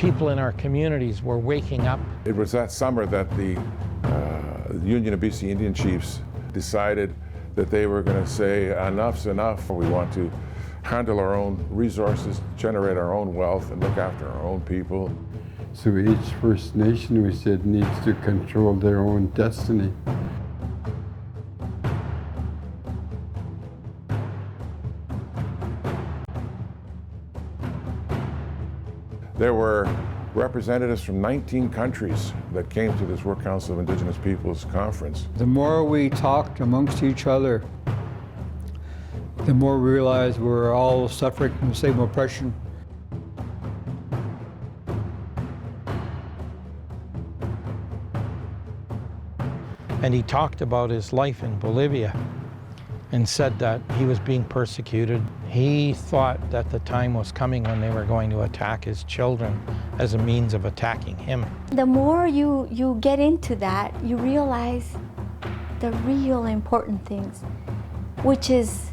people in our communities were waking up. It was that summer that the Union of BC Indian Chiefs decided that they were going to say, enough's enough. We want to handle our own resources, generate our own wealth, and look after our own people. So each First Nation, we said, needs to control their own destiny. There were representatives from 19 countries that came to this World Council of Indigenous Peoples conference. The more we talked amongst each other, the more we realized we're all suffering from the same oppression. And he talked about his life in Bolivia and said that he was being persecuted. He thought that the time was coming when they were going to attack his children as a means of attacking him. The more you get into that, you realize the real important things, which is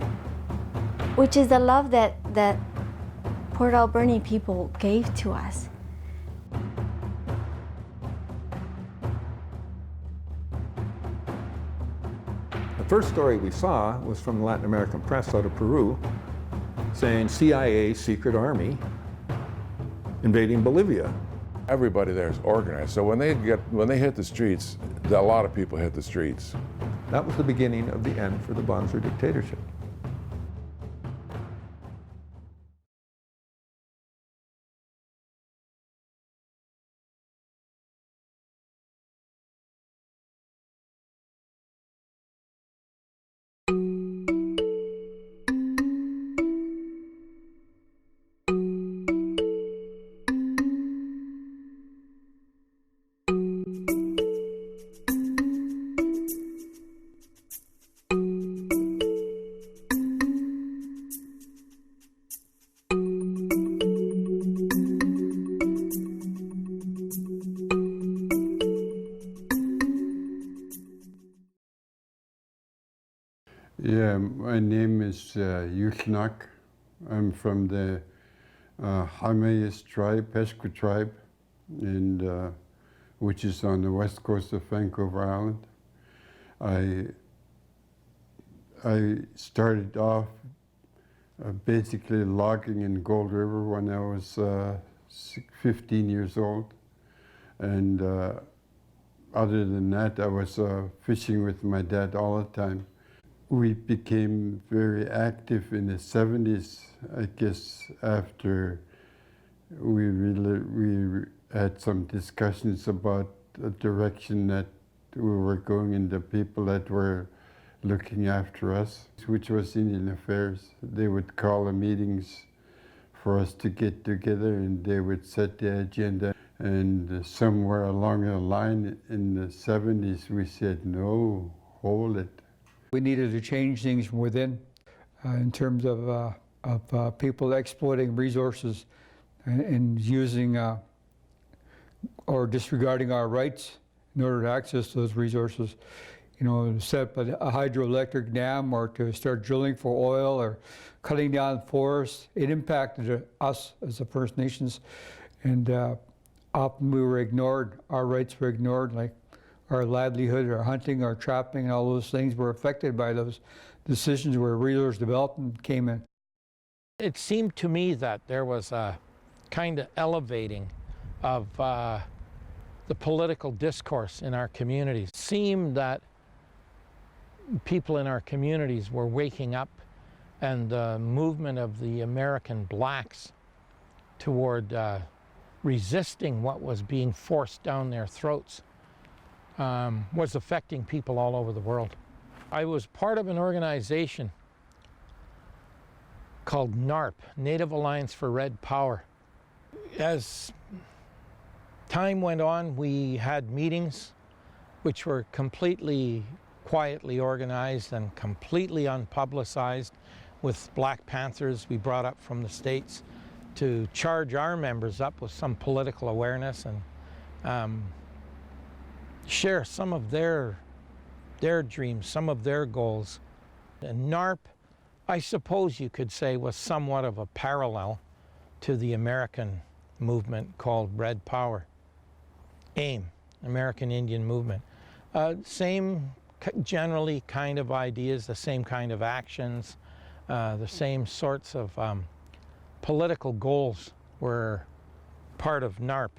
the love that Port Alberni people gave to us. The first story we saw was from the Latin American press out of Peru, saying CIA secret army invading Bolivia. Everybody there is organized, so when they hit the streets, a lot of people hit the streets. That was the beginning of the end for the Bonzer dictatorship. Yeah, my name is Yushnak. I'm from the Hamayas tribe, Pesca tribe, and which is on the west coast of Vancouver Island. I started off basically logging in Gold River when I was 15 years old, and other than that, I was fishing with my dad all the time. We became very active in the 70s, I guess, after we had some discussions about the direction that we were going and the people that were looking after us, which was Indian Affairs. They would call the meetings for us to get together and they would set the agenda. And somewhere along the line in the 70s, we said, no, hold it. We needed to change things from within in terms of people exploiting resources and using or disregarding our rights in order to access those resources. You know, to set up a hydroelectric dam or to start drilling for oil or cutting down forests. It impacted us as the First Nations, and often we were ignored. Our rights were ignored, like our livelihood, our hunting, our trapping, and all those things were affected by those decisions where resource development came in. It seemed to me that there was a kind of elevating of the political discourse in our communities. It seemed that people in our communities were waking up, and the movement of the American blacks toward resisting what was being forced down their throats was affecting people all over the world. I was part of an organization called NARP, Native Alliance for Red Power. As time went on, we had meetings which were completely quietly organized and completely unpublicized with Black Panthers we brought up from the States to charge our members up with some political awareness and share some of their dreams, some of their goals. And NARP, I suppose you could say, was somewhat of a parallel to the American movement called Red Power. AIM, American Indian Movement. Same generally kind of ideas, the same kind of actions, the same sorts of political goals were part of NARP.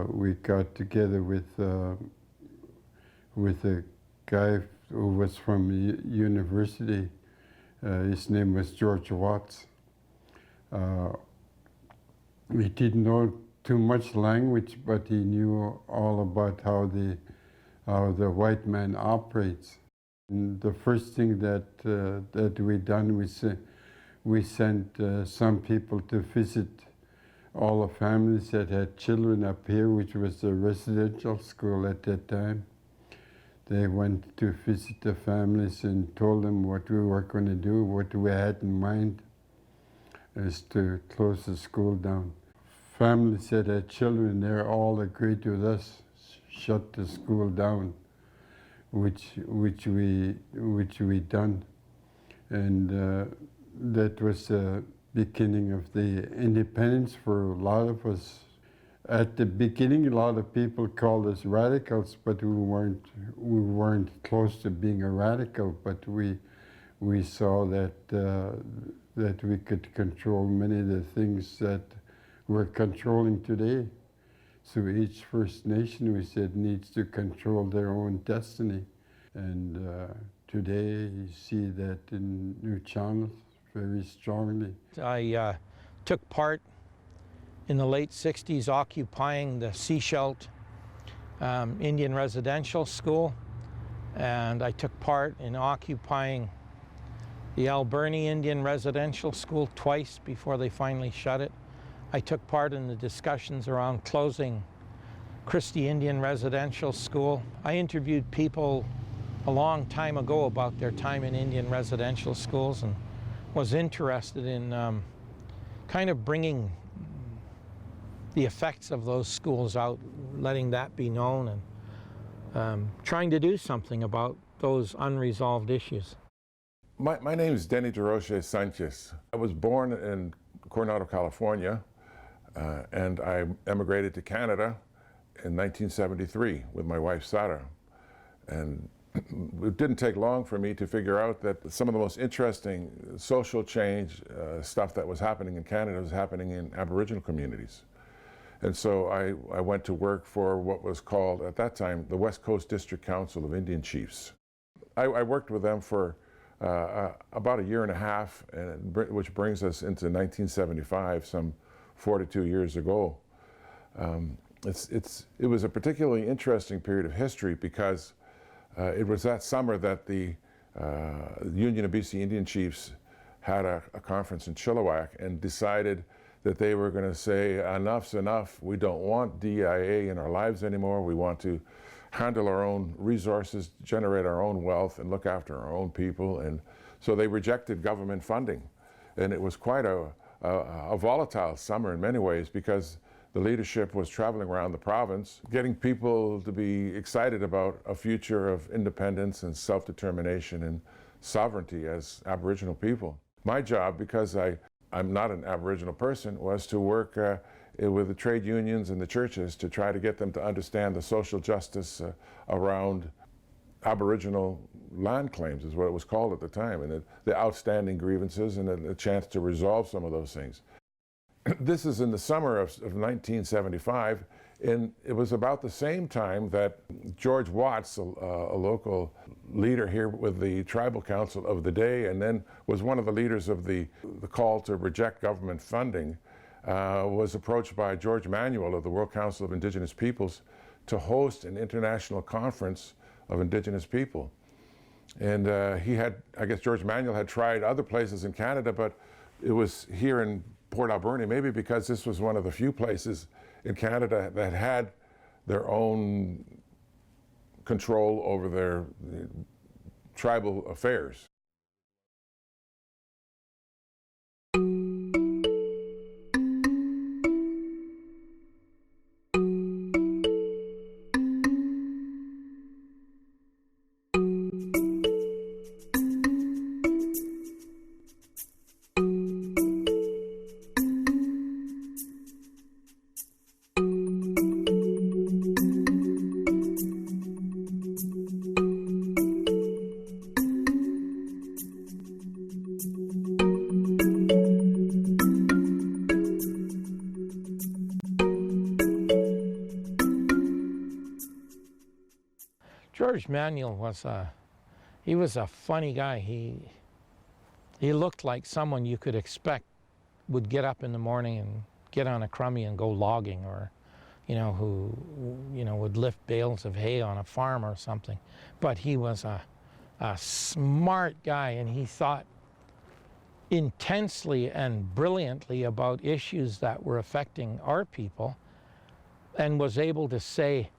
We got together with a guy who was from university. His name was George Watts. He didn't know too much language, but he knew all about how the white man operates. And the first thing that we done was we sent some people to visit all the families that had children up here, which was a residential school at that time. They went to visit the families and told them what we were going to do, what we had in mind, is to close the school down. Families that had children there all agreed with us, shut the school down, which we done, and that was the beginning of the independence for a lot of us. At the beginning, a lot of people called us radicals, but we weren't close to being a radical. But we saw that that we could control many of the things that we're controlling today. So each First Nation, we said, needs to control their own destiny. And today you see that in nuu-chah-nulth very strongly. I took part in the late 60s occupying the Tseshaht Indian Residential School, and I took part in occupying the Alberni Indian Residential School twice before they finally shut it. I took part in the discussions around closing Christie Indian Residential School. I interviewed people a long time ago about their time in Indian residential schools and was interested in kind of bringing the effects of those schools out, letting that be known, and trying to do something about those unresolved issues. My name is Denny DeRoche Sanchez. I was born in Coronado, California, and I emigrated to Canada in 1973 with my wife, Sarah. And it didn't take long for me to figure out that some of the most interesting social change stuff that was happening in Canada was happening in Aboriginal communities. And so I went to work for what was called, at that time, the West Coast District Council of Indian Chiefs. I worked with them for about a year and a half, which brings us into 1975, some 42 years ago. It was a particularly interesting period of history because it was that summer that the Union of BC Indian Chiefs had a conference in Chilliwack and decided that they were going to say, enough's enough, we don't want DIA in our lives anymore, we want to handle our own resources, generate our own wealth, and look after our own people. And so they rejected government funding. And it was quite a volatile summer in many ways because the leadership was traveling around the province, getting people to be excited about a future of independence and self-determination and sovereignty as Aboriginal people. My job, because I'm not an Aboriginal person, was to work with the trade unions and the churches to try to get them to understand the social justice around Aboriginal land claims, is what it was called at the time, and the outstanding grievances and a chance to resolve some of those things. This is in the summer of 1975, and it was about the same time that George Watts, a local leader here with the Tribal Council of the day, and then was one of the leaders of the call to reject government funding, was approached by George Manuel of the World Council of Indigenous Peoples to host an international conference of Indigenous people. And I guess George Manuel had tried other places in Canada, but it was here in Port Alberni, maybe because this was one of the few places in Canada that had their own control over their tribal affairs. George Manuel was he was a funny guy. He looked like someone you could expect would get up in the morning and get on a crummy and go logging, or who would lift bales of hay on a farm or something. But he was a smart guy, and he thought intensely and brilliantly about issues that were affecting our people, and was able to say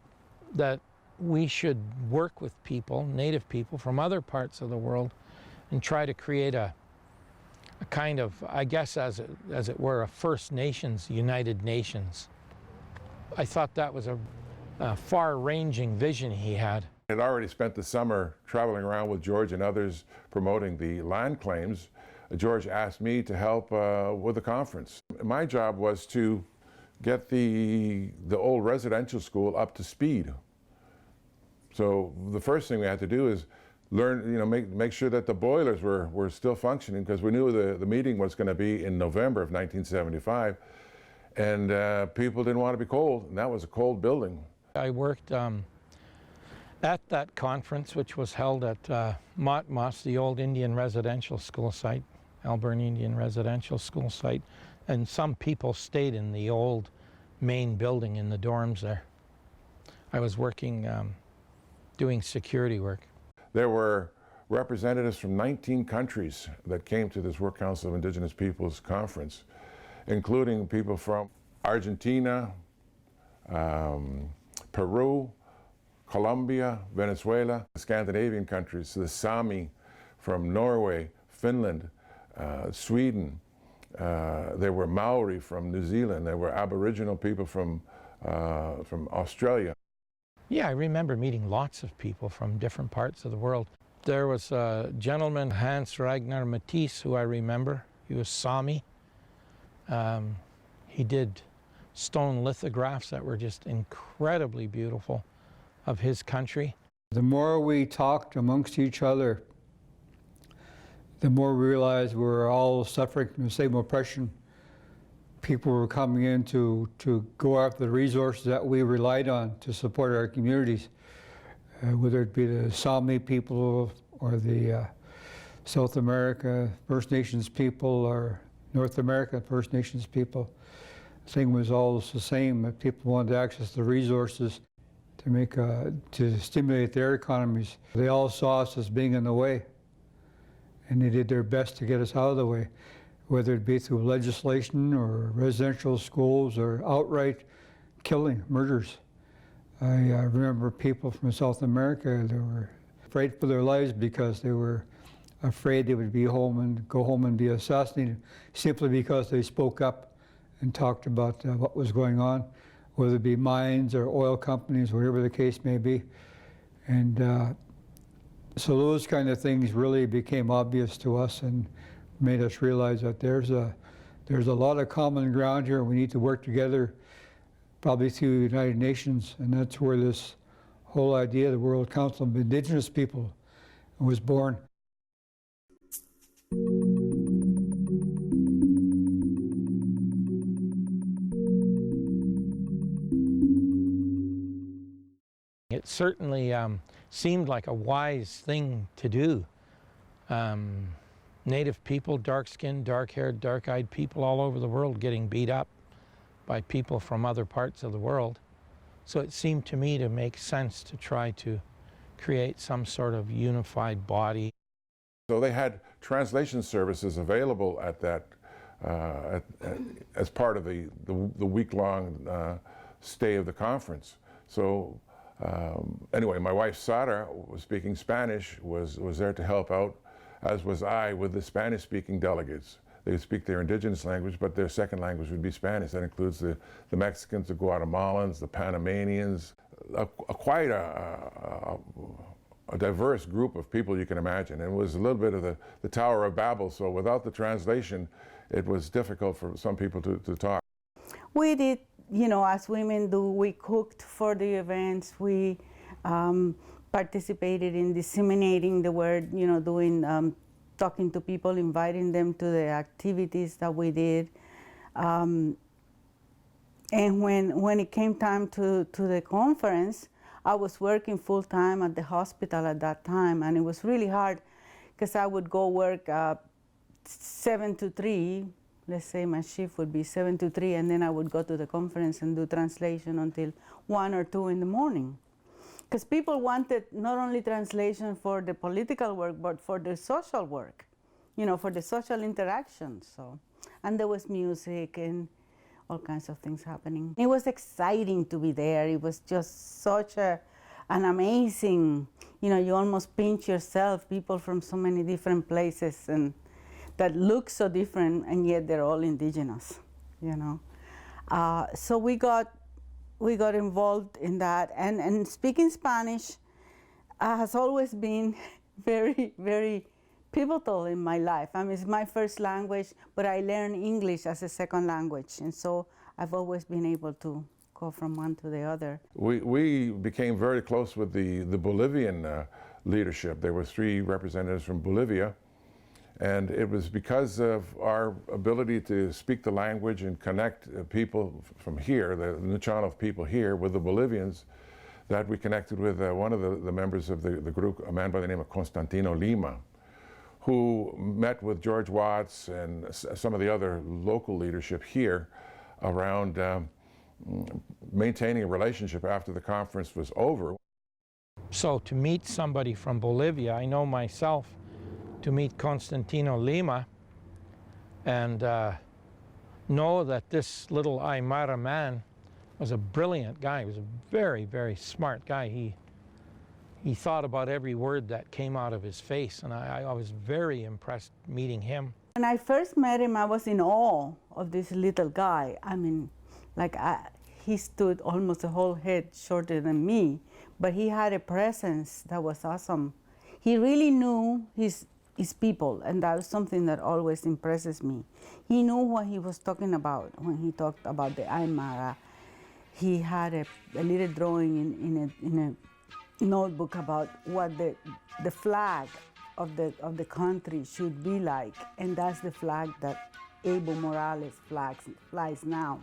that we should work with people, native people from other parts of the world, and try to create a kind of, I guess as it were, a First Nations, United Nations. I thought that was a far-ranging vision he had. I had already spent the summer traveling around with George and others promoting the land claims. George asked me to help with the conference. My job was to get the old residential school up to speed. So the first thing we had to do is learn, make sure that the boilers were still functioning, because we knew the meeting was going to be in November of 1975, and people didn't want to be cold, and that was a cold building. I worked at that conference, which was held at Matmos, the old Indian residential school site, Alberni Indian residential school site, and some people stayed in the old main building in the dorms there. I was working, doing security work. There were representatives from 19 countries that came to this World Council of Indigenous Peoples conference, including people from Argentina, Peru, Colombia, Venezuela, the Scandinavian countries, the Sami from Norway, Finland, Sweden. There were Maori from New Zealand. There were Aboriginal people from Australia. Yeah, I remember meeting lots of people from different parts of the world. There was a gentleman, Hans Ragnar Matisse, who I remember. He was Sami. He did stone lithographs that were just incredibly beautiful of his country. The more we talked amongst each other, the more we realized we were all suffering from the same oppression. People were coming in to go after the resources that we relied on to support our communities, whether it be the Sami people or the South America First Nations people or North America First Nations people. The thing was all the same. People wanted to access the resources to stimulate their economies. They all saw us as being in the way, and they did their best to get us out of the way, whether it be through legislation or residential schools or outright killing, murders. I remember people from South America that were afraid for their lives because they were afraid they would be home and go home and be assassinated simply because they spoke up and talked about what was going on, whether it be mines or oil companies, whatever the case may be. And so those kind of things really became obvious to us and made us realize that there's a lot of common ground here. We need to work together, probably through the United Nations, and that's where this whole idea of the World Council of Indigenous People was born. It certainly seemed like a wise thing to do. Native people, dark-skinned, dark-haired, dark-eyed people all over the world getting beat up by people from other parts of the world. So it seemed to me to make sense to try to create some sort of unified body. So they had translation services available at that, as part of the week-long stay of the conference. So anyway, my wife Sara was speaking Spanish, was there to help out, as was I, with the Spanish-speaking delegates. They would speak their indigenous language, but their second language would be Spanish. That includes the Mexicans, the Guatemalans, the Panamanians, quite a diverse group of people you can imagine. And it was a little bit of the Tower of Babel, so without the translation, it was difficult for some people to talk. We did, as women do, we cooked for the events, we participated in disseminating the word, doing, talking to people, inviting them to the activities that we did. And when it came time to the conference, I was working full time at the hospital at that time, and it was really hard because I would go work 7 to 3. Let's say my shift would be 7 to 3, and then I would go to the conference and do translation until 1 or 2 in the morning. Because people wanted not only translation for the political work, but for the social work, you know, for the social interaction. So, and there was music and all kinds of things happening. It was exciting to be there. It was just such an amazing, you know, you almost pinch yourself, people from so many different places and that look so different, and yet they're all indigenous, you know. So we got involved in that, and speaking Spanish has always been very, very pivotal in my life. I mean, it's my first language, but I learned English as a second language, and so I've always been able to go from one to the other. We became very close with the Bolivian leadership. There were 3 representatives from Bolivia, and it was because of our ability to speak the language and connect people from here, the nuu-chah-nulth people here, with the Bolivians, that we connected with one of the members of the group, a man by the name of Constantino Lima, who met with George Watts and some of the other local leadership here around maintaining a relationship after the conference was over. So to meet somebody from Bolivia, I know myself, to meet Constantino Lima and know that this little Aymara man was a brilliant guy. He was a very, very smart guy. He thought about every word that came out of his face, and I was very impressed meeting him. When I first met him, I was in awe of this little guy. I mean, like he stood almost a whole head shorter than me, but he had a presence that was awesome. He really knew his people, and that was something that always impresses me. He knew what he was talking about when he talked about the Aymara. He had a little drawing in a notebook about what the flag of the country should be like, and that's the flag that Evo Morales flies now.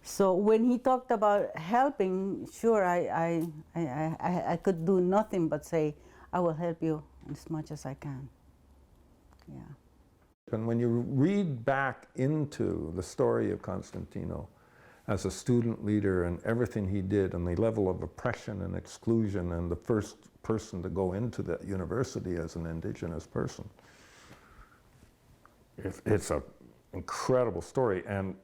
So when he talked about helping, sure, I could do nothing but say, I will help you as much as I can. Yeah. And when you read back into the story of Constantino as a student leader and everything he did and the level of oppression and exclusion and the first person to go into the university as an indigenous person, it's an incredible story. And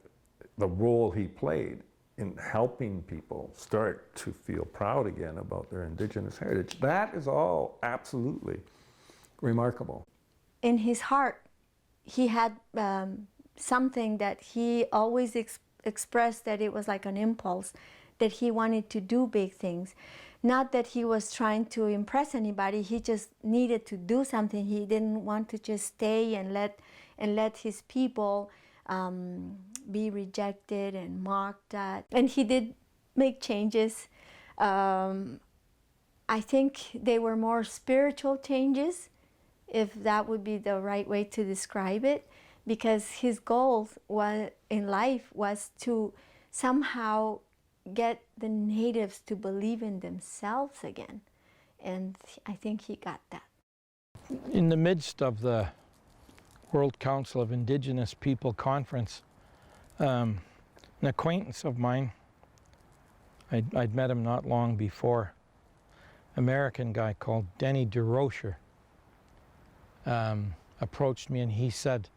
the role he played in helping people start to feel proud again about their indigenous heritage, that is all absolutely remarkable. In his heart, he had something that he always expressed, that it was like an impulse, that he wanted to do big things. Not that he was trying to impress anybody, he just needed to do something. He didn't want to just stay and let his people be rejected and mocked at. And he did make changes. I think they were more spiritual changes, if that would be the right way to describe it, because his goal in life was to somehow get the natives to believe in themselves again. And I think he got that. In the midst of the World Council of Indigenous People Conference, an acquaintance of mine, I'd met him not long before, American guy called Denny DeRocher, approached me and he said,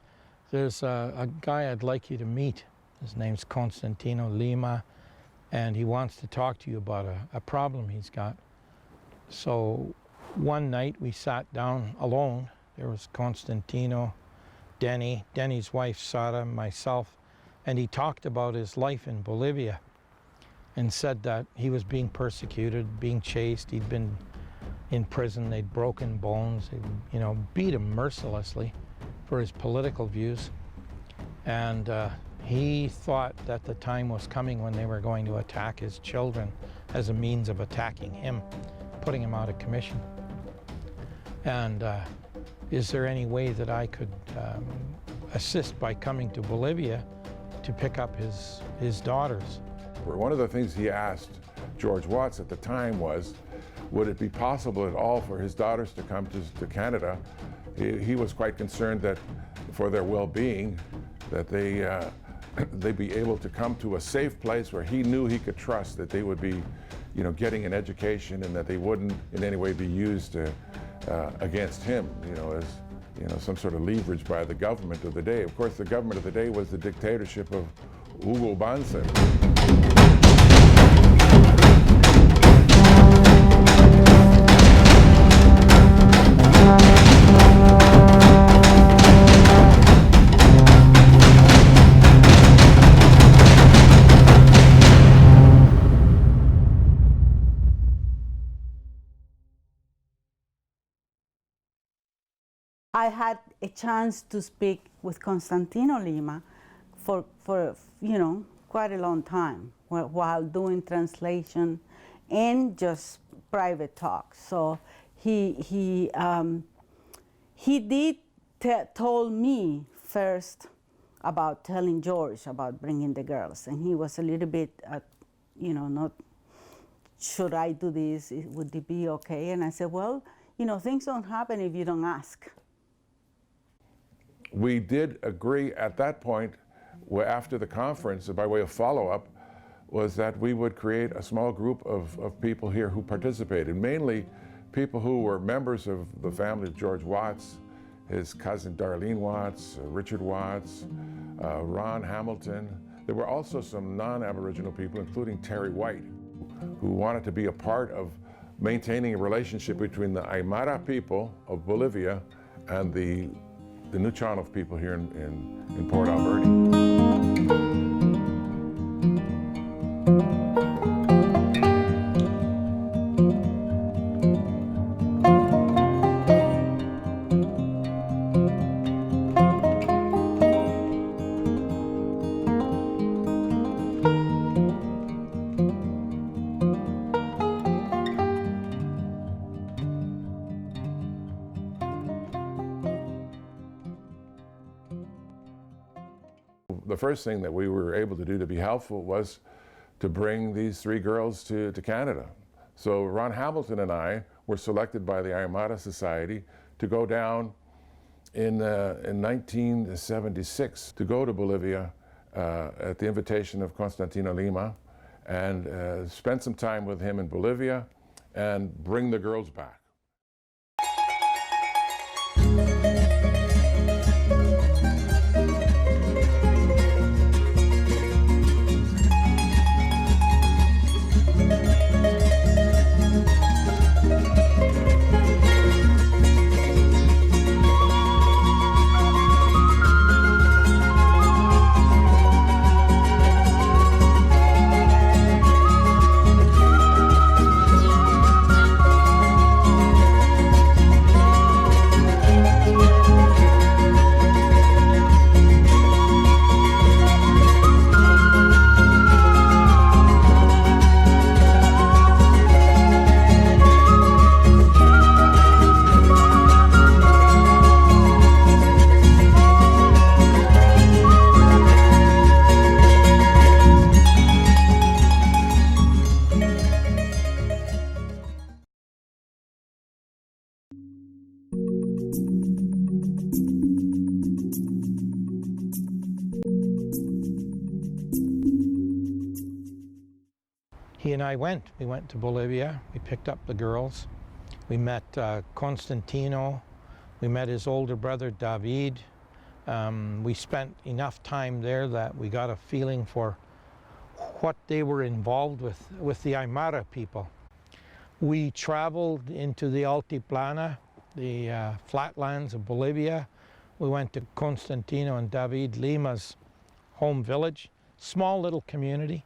there's a guy I'd like you to meet. His name's Constantino Lima, and he wants to talk to you about a problem he's got. So one night we sat down alone. There was Constantino, Denny's wife Sara, myself, and he talked about his life in Bolivia and said that he was being persecuted, being chased. He'd been in prison. They'd broken bones. They'd, you know, beat him mercilessly for his political views. And he thought that the time was coming when they were going to attack his children as a means of attacking him, putting him out of commission. And is there any way that I could assist by coming to Bolivia to pick up his daughters? One of the things he asked George Watts at the time was, would it be possible at all for his daughters to come to Canada? He was quite concerned that for their well-being, that they'd be able to come to a safe place where he knew he could trust that they would be, you know, getting an education and that they wouldn't in any way be used against him, you know, as, you know, some sort of leverage by the government of the day. Of course, the government of the day was the dictatorship of Hugo Banzer. I had a chance to speak with Constantino Lima for you know, quite a long time while doing translation and just private talk. So he did told me first about telling George about bringing the girls, and he was a little bit, you know, not, should I do this? Would it be okay? And I said, well, you know, things don't happen if you don't ask. We did agree at that point, after the conference, by way of follow-up, was that we would create a small group of people here who participated, mainly people who were members of the family of George Watts, his cousin Darlene Watts, Richard Watts, Ron Hamilton. There were also some non-Aboriginal people, including Terry White, who wanted to be a part of maintaining a relationship between the Aymara people of Bolivia and the nuu-chah-nulth people here in Port Alberni. The first thing that we were able to do to be helpful was to bring these 3 girls to Canada. So Ron Hamilton and I were selected by the Aymara Society to go down in 1976 to go to Bolivia at the invitation of Constantino Lima and spend some time with him in Bolivia and bring the girls back. He and I went. We went to Bolivia. We picked up the girls. We met Constantino. We met his older brother, David. We spent enough time there that we got a feeling for what they were involved with the Aymara people. We traveled into the Altiplano, the flatlands of Bolivia. We went to Constantino and David Lima's home village, small little community,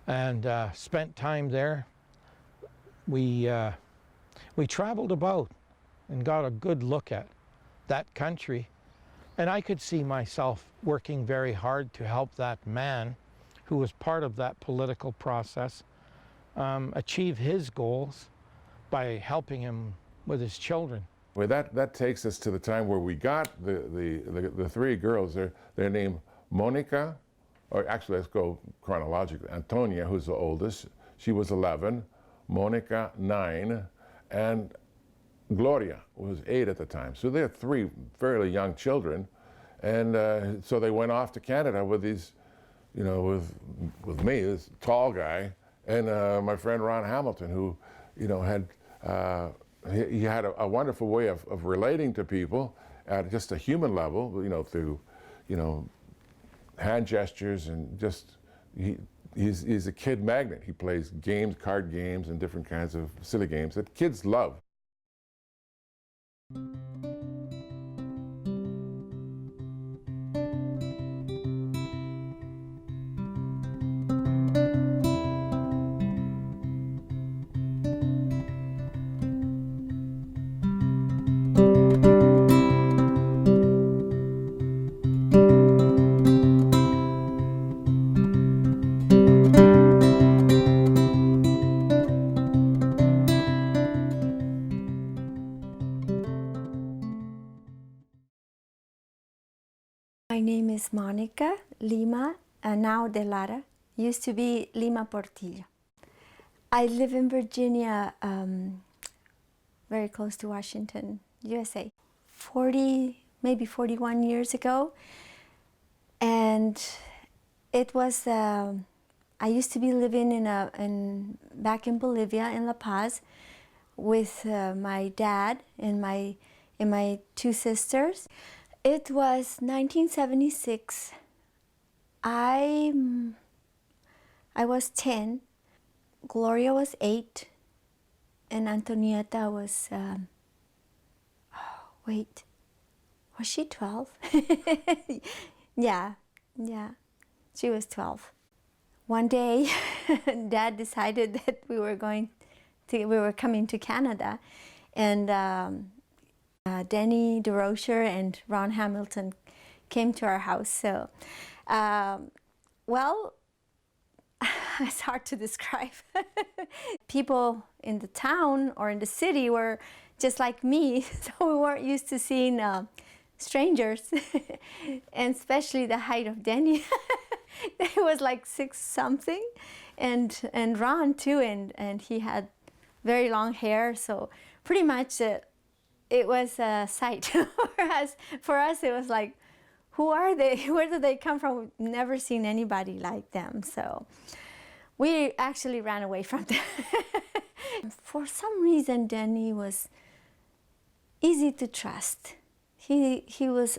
and spent time there. We We traveled about and got a good look at that country. And I could see myself working very hard to help that man who was part of that political process achieve his goals by helping him with his children. Well, that takes us to the time where we got the three girls. They're named Monica, or actually let's go chronologically. Antonia, who's the oldest, she was 11, Monica, 9, and Gloria was 8 at the time. So they had 3 fairly young children. And so they went off to Canada with these, you know, with me, this tall guy, and my friend Ron Hamilton, who, you know, had, he had a wonderful way of relating to people at just a human level, you know, through, you know, hand gestures and just, he's a kid magnet. He plays games, card games, and different kinds of silly games that kids love. My name is Monica Lima, now de Lara, used to be Lima Portillo. I live in Virginia, very close to Washington, USA, maybe 41 years ago. And it was, I used to be living back in Bolivia, in La Paz, with my dad and my 2 sisters. It was 1976. I was 10, Gloria was 8, and Antonieta was, wait, was she 12? Yeah, she was 12. One day, Dad decided that we were coming to Canada, and Denny DeRocher and Ron Hamilton came to our house. So, well, it's hard to describe. People in the town or in the city were just like me, so we weren't used to seeing strangers, and especially the height of Denny. He was like 6-something, and Ron too, and he had very long hair, so pretty much it was a sight for us. For us, it was like, who are they? Where did they come from? We've never seen anybody like them. So we actually ran away from them. For some reason, Denny was easy to trust. He was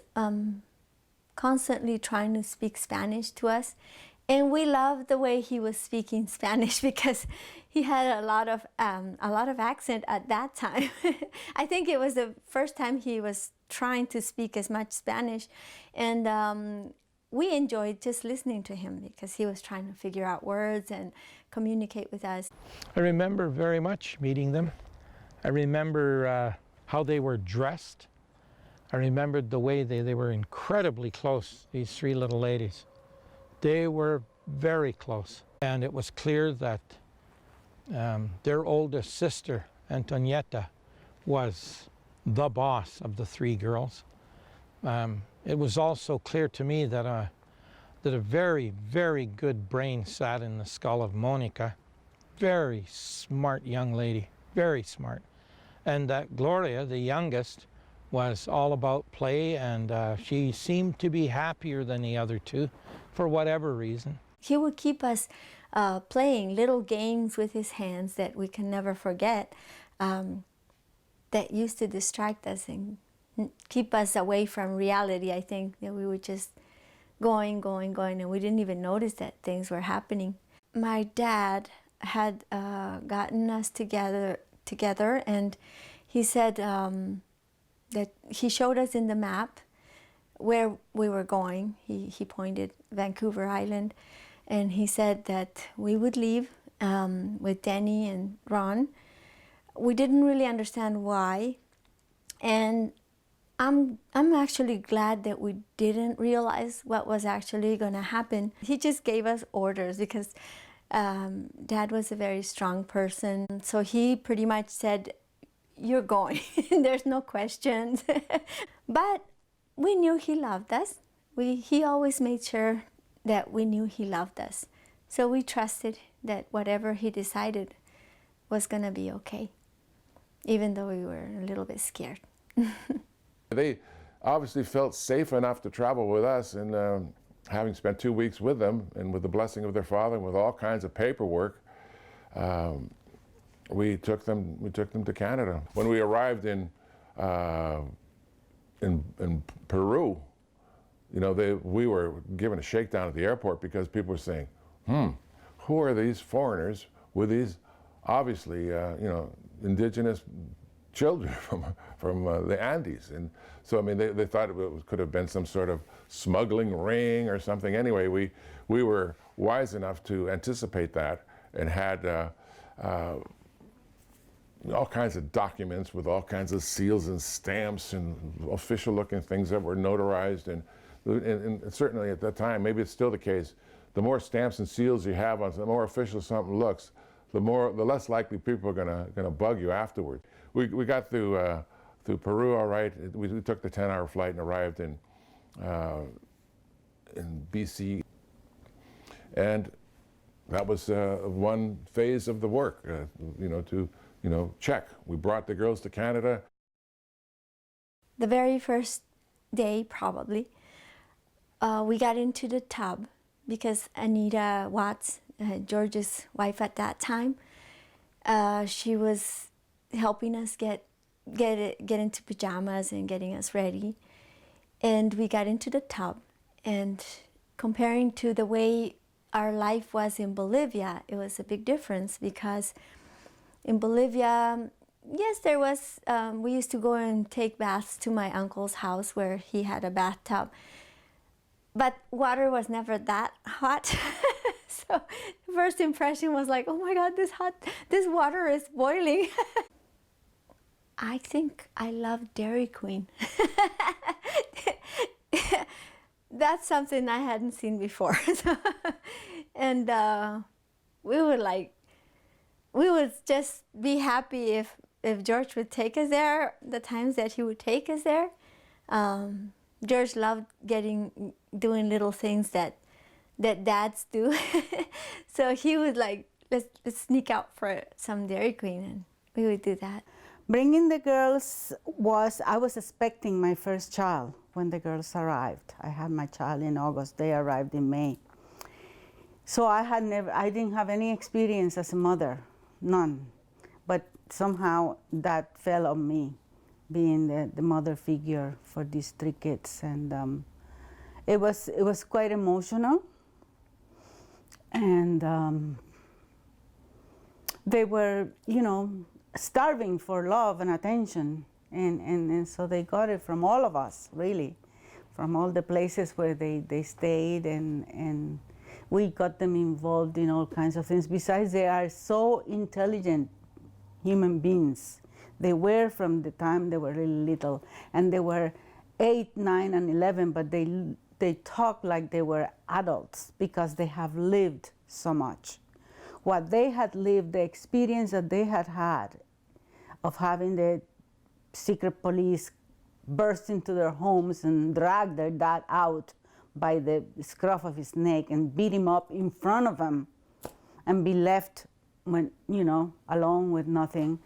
constantly trying to speak Spanish to us. And we loved the way he was speaking Spanish because he had a lot of accent at that time. I think it was the first time he was trying to speak as much Spanish, and we enjoyed just listening to him because he was trying to figure out words and communicate with us. I remember very much meeting them. I remember how they were dressed. I remembered the way they were incredibly close, these 3 little ladies. They were very close, and it was clear that their oldest sister, Antonieta, was the boss of the 3 girls. It was also clear to me that a very, very good brain sat in the skull of Monica. Very smart young lady, very smart. And that Gloria, the youngest, was all about play, and she seemed to be happier than the other 2 for whatever reason. He would keep us playing little games with his hands that we can never forget, that used to distract us and keep us away from reality. I think that we were just going, and we didn't even notice that things were happening. My dad had gotten us together, and he said that he showed us in the map where we were going. He pointed Vancouver Island, and he said that we would leave with Denny and Ron We didn't really understand why, and I'm actually glad that we didn't realize what was actually going to happen. He just gave us orders because Dad was a very strong person, so he pretty much said, "You're going." There's no questions. But we knew he loved us. He always made sure that we knew he loved us. So we trusted that whatever he decided was going to be okay, even though we were a little bit scared. They obviously felt safe enough to travel with us, and having spent 2 weeks with them, and with the blessing of their father, and with all kinds of paperwork, we took them to Canada. When we arrived in Peru, you know, we were given a shakedown at the airport because people were saying, who are these foreigners with these obviously, you know, indigenous children from the Andes? And so, I mean, they thought it could have been some sort of smuggling ring or something. Anyway, we were wise enough to anticipate that, and had all kinds of documents with all kinds of seals and stamps and official-looking things that were notarized. And certainly at that time, maybe it's still the case, the more stamps and seals you have on, the more official something looks, the less likely people are gonna bug you afterward. We got through Peru all right. We took the 10-hour flight and arrived in BC, and that was one phase of the work. You know, to check. We brought the girls to Canada. The very first day, probably, we got into the tub because Anita Watts, George's wife at that time, she was helping us get into pajamas and getting us ready. And we got into the tub, and comparing to the way our life was in Bolivia, it was a big difference, because in Bolivia, yes, there was, we used to go and take baths to my uncle's house where he had a bathtub, but water was never that hot. So the first impression was like, oh my God, this water is boiling. I think I love Dairy Queen. That's something I hadn't seen before. And we would just be happy if George would take us there, the times that he would take us there. George loved doing little things that dads do. So he would like, let's sneak out for some Dairy Queen, and we would do that. Bringing the girls I was expecting my first child when the girls arrived. I had my child in August, they arrived in May. So I didn't have any experience as a mother, none. But somehow that fell on me, being the mother figure for these 3 kids. And it was quite emotional. And they were, starving for love and attention. And so they got it from all of us, really, from all the places where they stayed, and we got them involved in all kinds of things. Besides, they are so intelligent human beings. They were from the time they were really little, and they were 8, 9, and 11, but they talk like they were adults because they have lived so much. What they had lived, the experience that they had had of having the secret police burst into their homes and drag their dad out by the scruff of his neck and beat him up in front of them, and be left, alone with nothing.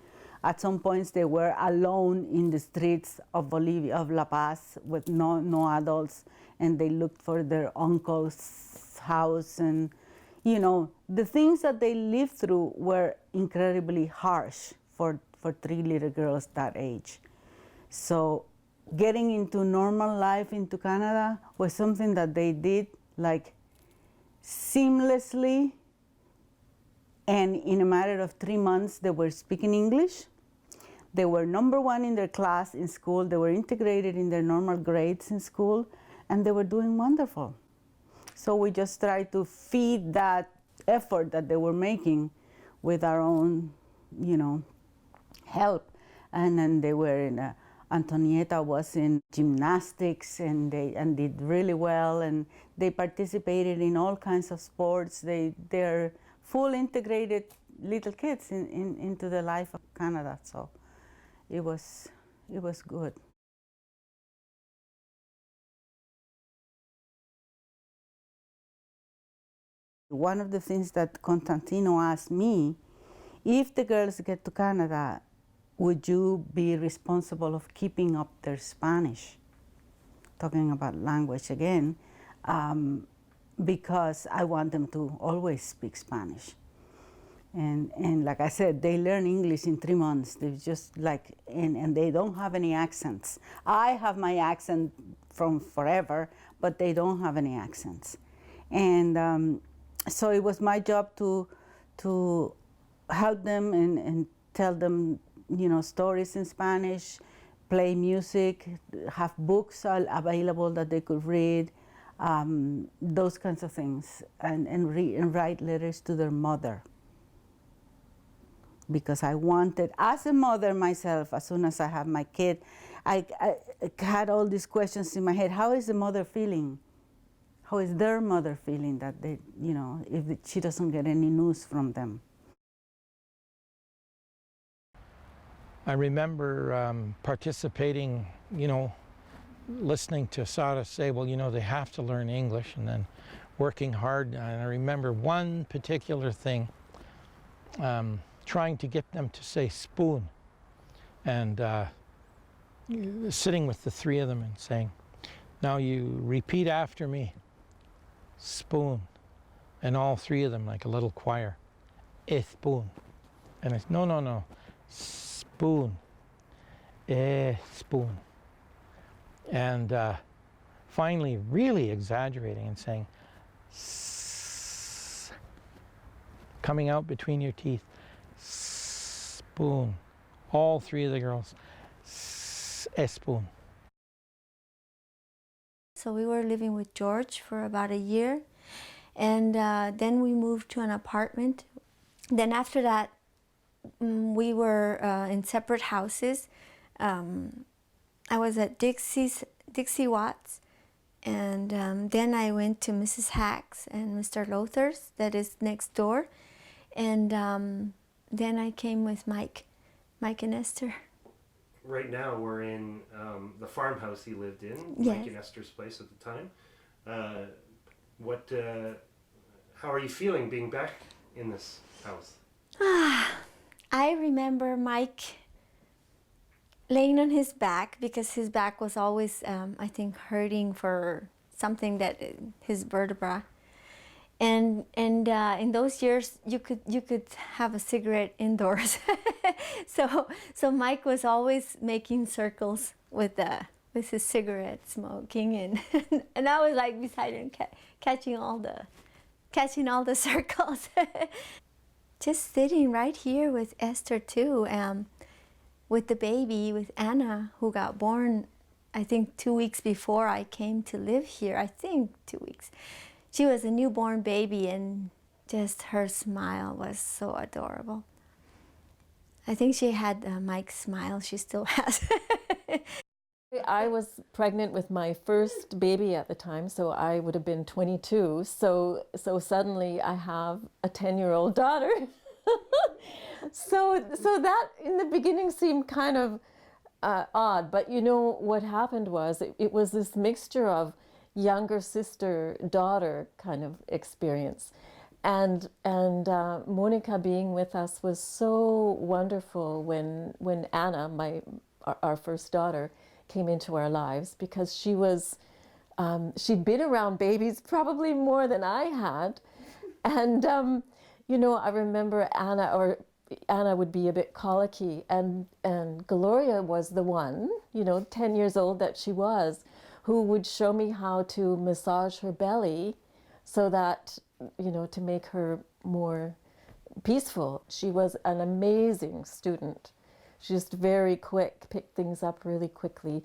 At some points, they were alone in the streets of Bolivia, of La Paz, with no adults, and they looked for their uncle's house. And, the things that they lived through were incredibly harsh for 3 little girls that age. So getting into normal life into Canada was something that they did like seamlessly, and in a matter of 3 months they were speaking English. They were #1 in their class in school. They were integrated in their normal grades in school, and they were doing wonderful. So we just tried to feed that effort that they were making with our own, help. And then they were in, Antonieta was in gymnastics and did really well, and they participated in all kinds of sports. They're full integrated little kids into the life of Canada, so it was good. One of the things that Constantino asked me, if the girls get to Canada, would you be responsible of keeping up their Spanish? Talking about language again, because I want them to always speak Spanish. And like I said, they learn English in 3 months. They just like, and they don't have any accents. I have my accent from forever, but they don't have any accents. And so it was my job to help them and tell them, you know, stories in Spanish, play music, have books available that they could read, those kinds of things, and write letters to their mother. Because I wanted, as a mother myself, as soon as I had my kid, I had all these questions in my head. How is the mother feeling? How is their mother feeling that they, you know, if she doesn't get any news from them? I remember participating, you know, listening to Sara say, well, you know, they have to learn English, and then working hard. And I remember one particular thing, trying to get them to say spoon, and sitting with the 3 of them and saying, now you repeat after me, spoon. And all 3 of them, like a little choir, a spoon. And I said, no, no, no, spoon, a spoon. And finally really exaggerating and saying, S, coming out between your teeth, spoon. All 3 of the girls, a spoon. So we were living with George for about a year, and then we moved to an apartment. Then after that, we were in separate houses. I was at Dixie Watts, and then I went to Mrs. Hack's and Mr. Lothar's, that is next door, and then I came with Mike and Esther. Right now we're in the farmhouse he lived in, yes. Mike and Esther's place at the time. How are you feeling being back in this house? I remember Mike laying on his back, because his back was always, I think, hurting for something that his vertebra. And in those years, you could have a cigarette indoors. so Mike was always making circles with his cigarette, smoking, and I was like beside him, catching all the circles. Just sitting right here with Esther too, with the baby, with Anna, who got born, I think 2 weeks before I came to live here. I think 2 weeks. She was a newborn baby, and just her smile was so adorable. I think she had Mike's smile. She still has. I was pregnant with my first baby at the time, so I would have been 22. So suddenly I have a 10-year-old daughter. So that in the beginning seemed kind of odd, but you know what happened was it was this mixture of younger sister daughter kind of experience, and Monica being with us was so wonderful when Anna, our first daughter, came into our lives, because she was she'd been around babies probably more than I had, and you know, I remember Anna would be a bit colicky, and Gloria was the one, you know, 10 years old that she was, who would show me how to massage her belly so that, you know, to make her more peaceful. She was an amazing student. She just very quick, picked things up really quickly.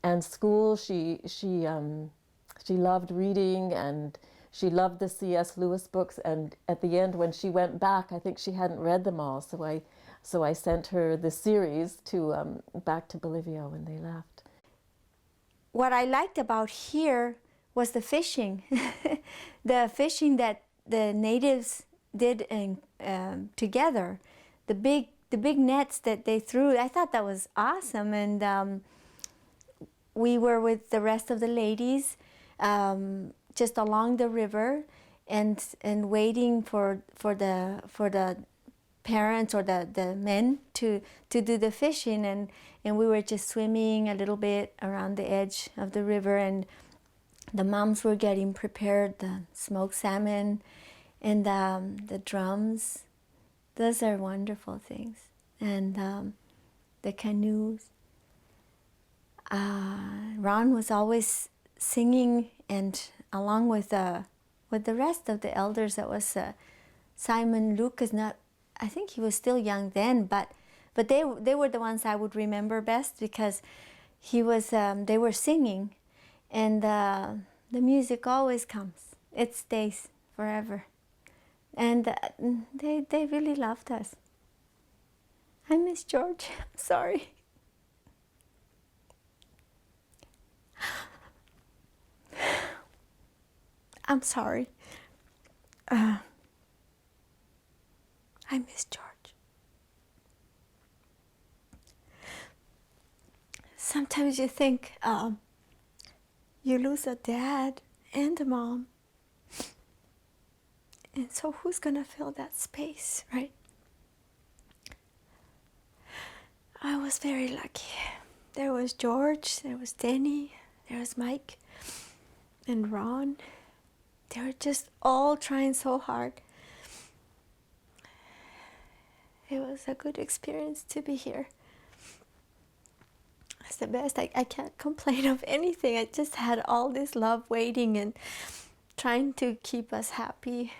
And school, she loved reading, and she loved the C.S. Lewis books. And at the end, when she went back, I think she hadn't read them all. So So I sent her the series to back to Bolivia when they left. What I liked about here was the fishing. The fishing that the natives did together, the big nets that they threw. I thought that was awesome, and we were with the rest of the ladies just along the river, and waiting for the parents or the men to do the fishing, and we were just swimming a little bit around the edge of the river, and the moms were getting prepared the smoked salmon and the drums. Those are wonderful things. And the canoes. Ron was always singing, and along with the rest of the elders, that was Simon Lucas. I think he was still young then, but they were the ones I would remember best, because they were singing, and the music always comes. It stays forever. And they really loved us. I miss George. I'm sorry. I'm sorry. I miss George. Sometimes you think you lose a dad and a mom. And so who's gonna fill that space, right? I was very lucky. There was George, there was Danny, there was Mike, and Ron. They were just all trying so hard. It was a good experience to be here. It's the best. I can't complain of anything. I just had all this love waiting and trying to keep us happy.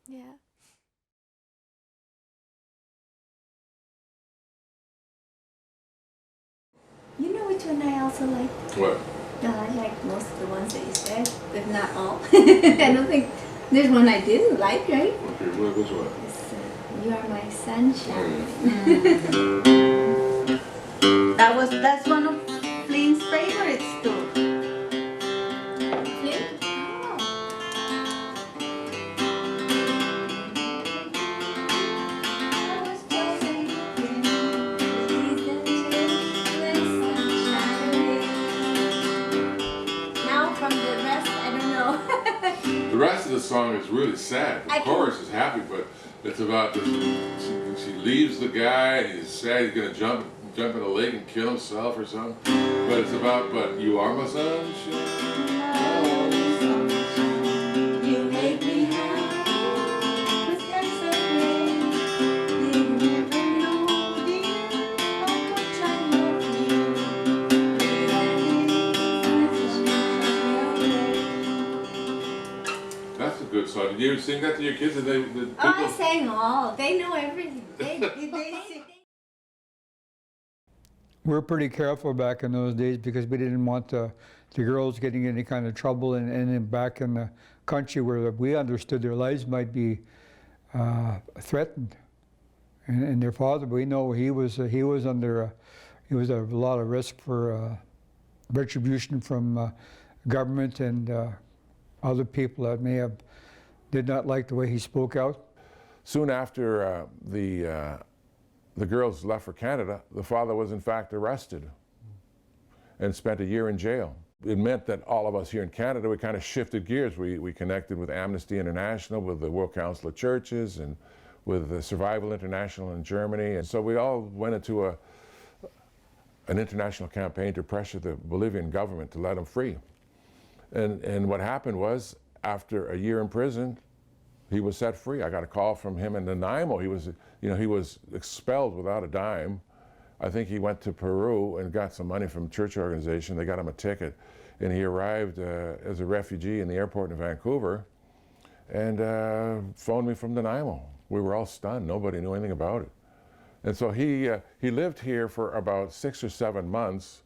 Yeah. You know which one I also like? What? I like most of the ones that you said, if not all. I don't think there's one I didn't like, right? Okay, which one? It's, You Are My Sunshine. That's one of Flynn's favorites too. Flynn? Now from the rest, I don't know. The rest of the song is really sad. The chorus is happy, but it's about this. She leaves the guy, and he's sad he's gonna jump in the lake and kill himself or something. But it's about, but you are my sunshine. You make me happy with skies of rain. You never know, dear, how much I love you. That's a good song. Did you ever sing that to your kids? Did they? Did Oh, I sang all. They know everything. They sing. We were pretty careful back in those days because we didn't want the girls getting any kind of trouble, and back in the country where we understood their lives might be threatened. And their father, we know he was under a lot of risk for retribution from government and other people that may have did not like the way he spoke out. Soon after the girls left for Canada, the father was in fact arrested and spent a year in jail. It meant that all of us here in Canada, we kind of shifted gears. We connected with Amnesty International, with the World Council of Churches, and with the Survival International in Germany. And so we all went into an international campaign to pressure the Bolivian government to let him free. And what happened was, after a year in prison, he was set free. I got a call from him in Nanaimo. He was expelled without a dime. I think he went to Peru and got some money from a church organization. They got him a ticket, and he arrived as a refugee in the airport in Vancouver, and phoned me from Nanaimo. We were all stunned. Nobody knew anything about it. And so he lived here for about 6 or 7 months,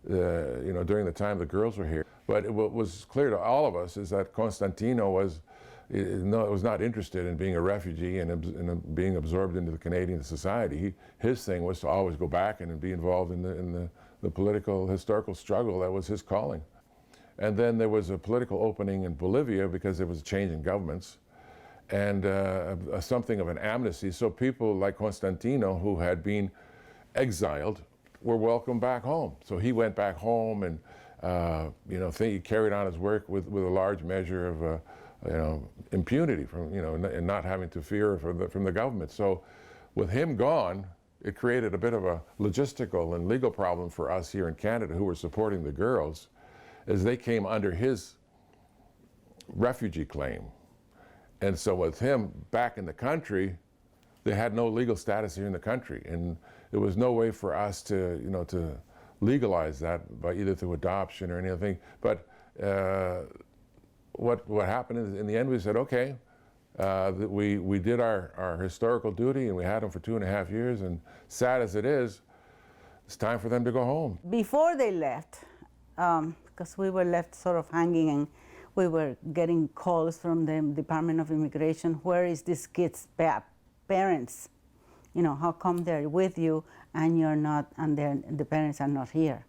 during the time the girls were here. But what was clear to all of us is that Constantino was was not interested in being a refugee and being absorbed into the Canadian society. His thing was to always go back and be involved in the political, historical struggle. That was his calling. And then there was a political opening in Bolivia because there was a change in governments and something of an amnesty. So people like Constantino, who had been exiled, were welcomed back home. So he went back home and he carried on his work with a large measure of impunity from, and not having to fear from the government. So with him gone, it created a bit of a logistical and legal problem for us here in Canada who were supporting the girls, as they came under his refugee claim. And so with him back in the country, they had no legal status here in the country. And there was no way for us to, to legalize that by either through adoption or anything. But what happened is, in the end, we said, okay, we did our historical duty, and we had them for 2.5 years, and sad as it is, it's time for them to go home. Before they left, because we were left sort of hanging, and we were getting calls from the Department of Immigration, where is this kid's parents? How come they're with you and you're not, and the parents are not here?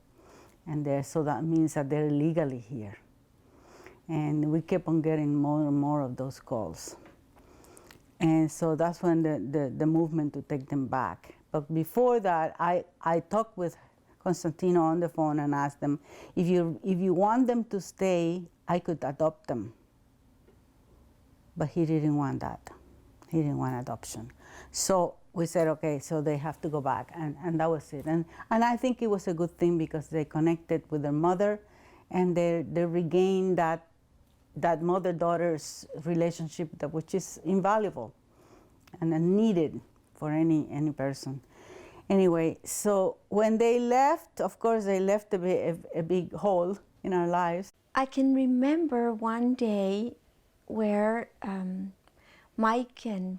And so that means that they're illegally here. And we kept on getting more and more of those calls. And so that's when the movement to take them back. But before that, I talked with Constantino on the phone and asked them, if you want them to stay, I could adopt them. But he didn't want that. He didn't want adoption. So we said, okay, so they have to go back, and that was it. And I think it was a good thing because they connected with their mother, and they regained that mother-daughter's relationship, which is invaluable and needed for any person. Anyway, so when they left, of course, they left a big hole in our lives. I can remember one day where Mike and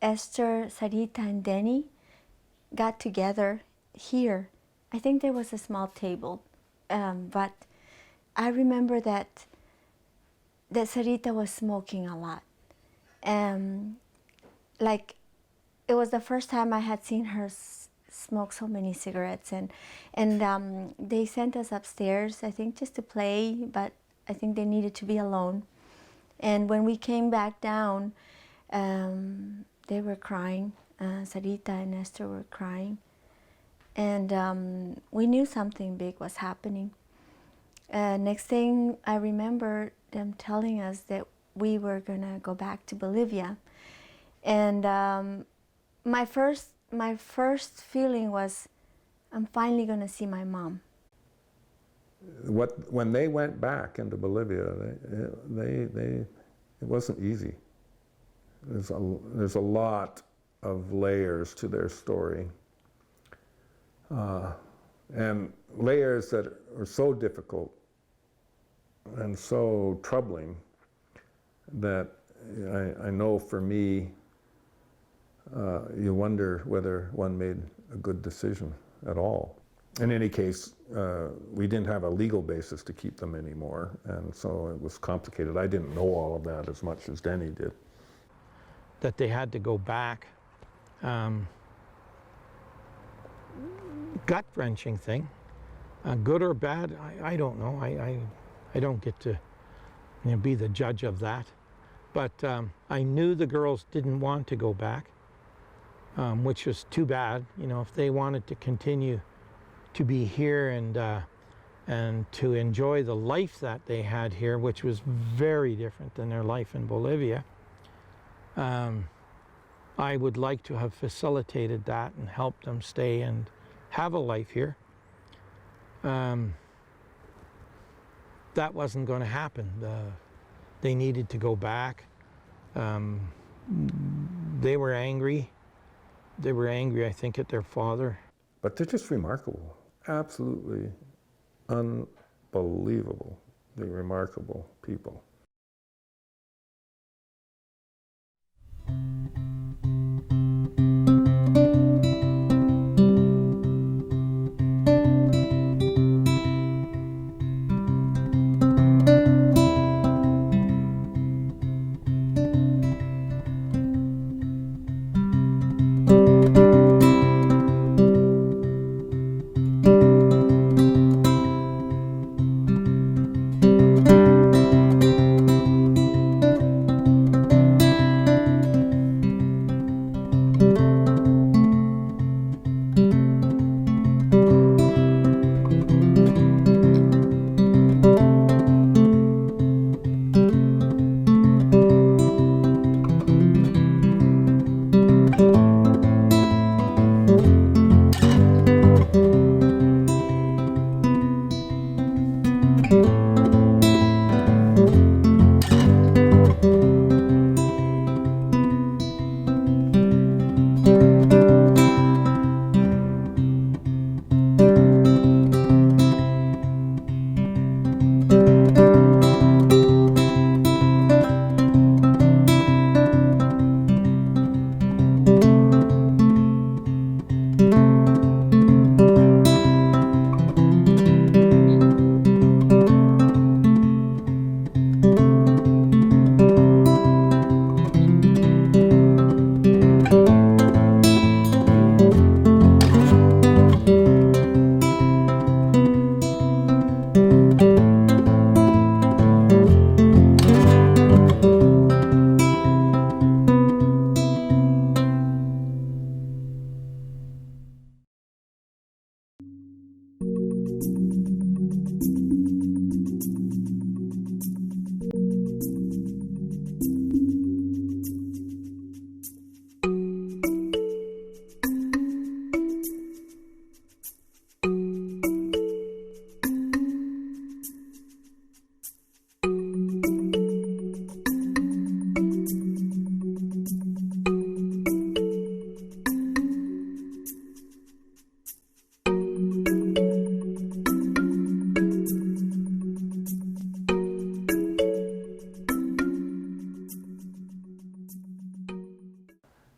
Esther, Sarita, and Denny got together here. I think there was a small table, but I remember that Sarita was smoking a lot. Like, it was the first time I had seen her smoke so many cigarettes, and they sent us upstairs, I think just to play, but I think they needed to be alone. And when we came back down, they were crying. Sarita and Esther were crying. And we knew something big was happening. Next thing I remember them telling us that we were gonna go back to Bolivia. And my first feeling was, I'm finally gonna see my mom. When they went back into Bolivia, it wasn't easy. There's a lot of layers to their story, and layers that are so difficult and so troubling that I know for me, you wonder whether one made a good decision at all. In any case, we didn't have a legal basis to keep them anymore, and so it was complicated. I didn't know all of that as much as Denny did. That they had to go back. Gut-wrenching thing. Good or bad, I don't know. I don't get to be the judge of that. But I knew the girls didn't want to go back, which was too bad. If they wanted to continue to be here and to enjoy the life that they had here, which was very different than their life in Bolivia, I would like to have facilitated that and helped them stay and have a life here. That wasn't going to happen. They needed to go back. They were angry. They were angry, I think, at their father. But they're just remarkable. Absolutely unbelievably remarkable people.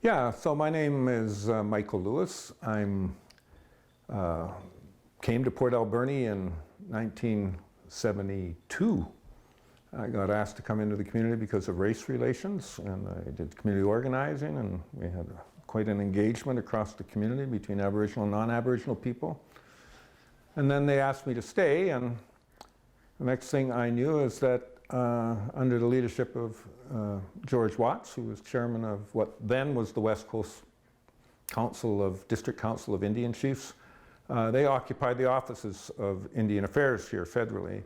Yeah, so my name is Michael Lewis. I'm came to Port Alberni in 1972. I got asked to come into the community because of race relations, and I did community organizing, and we had quite an engagement across the community between Aboriginal and non-Aboriginal people. And then they asked me to stay, and the next thing I knew is that under the leadership of George Watts, who was chairman of what then was the West Coast District Council of Indian Chiefs, they occupied the offices of Indian Affairs here federally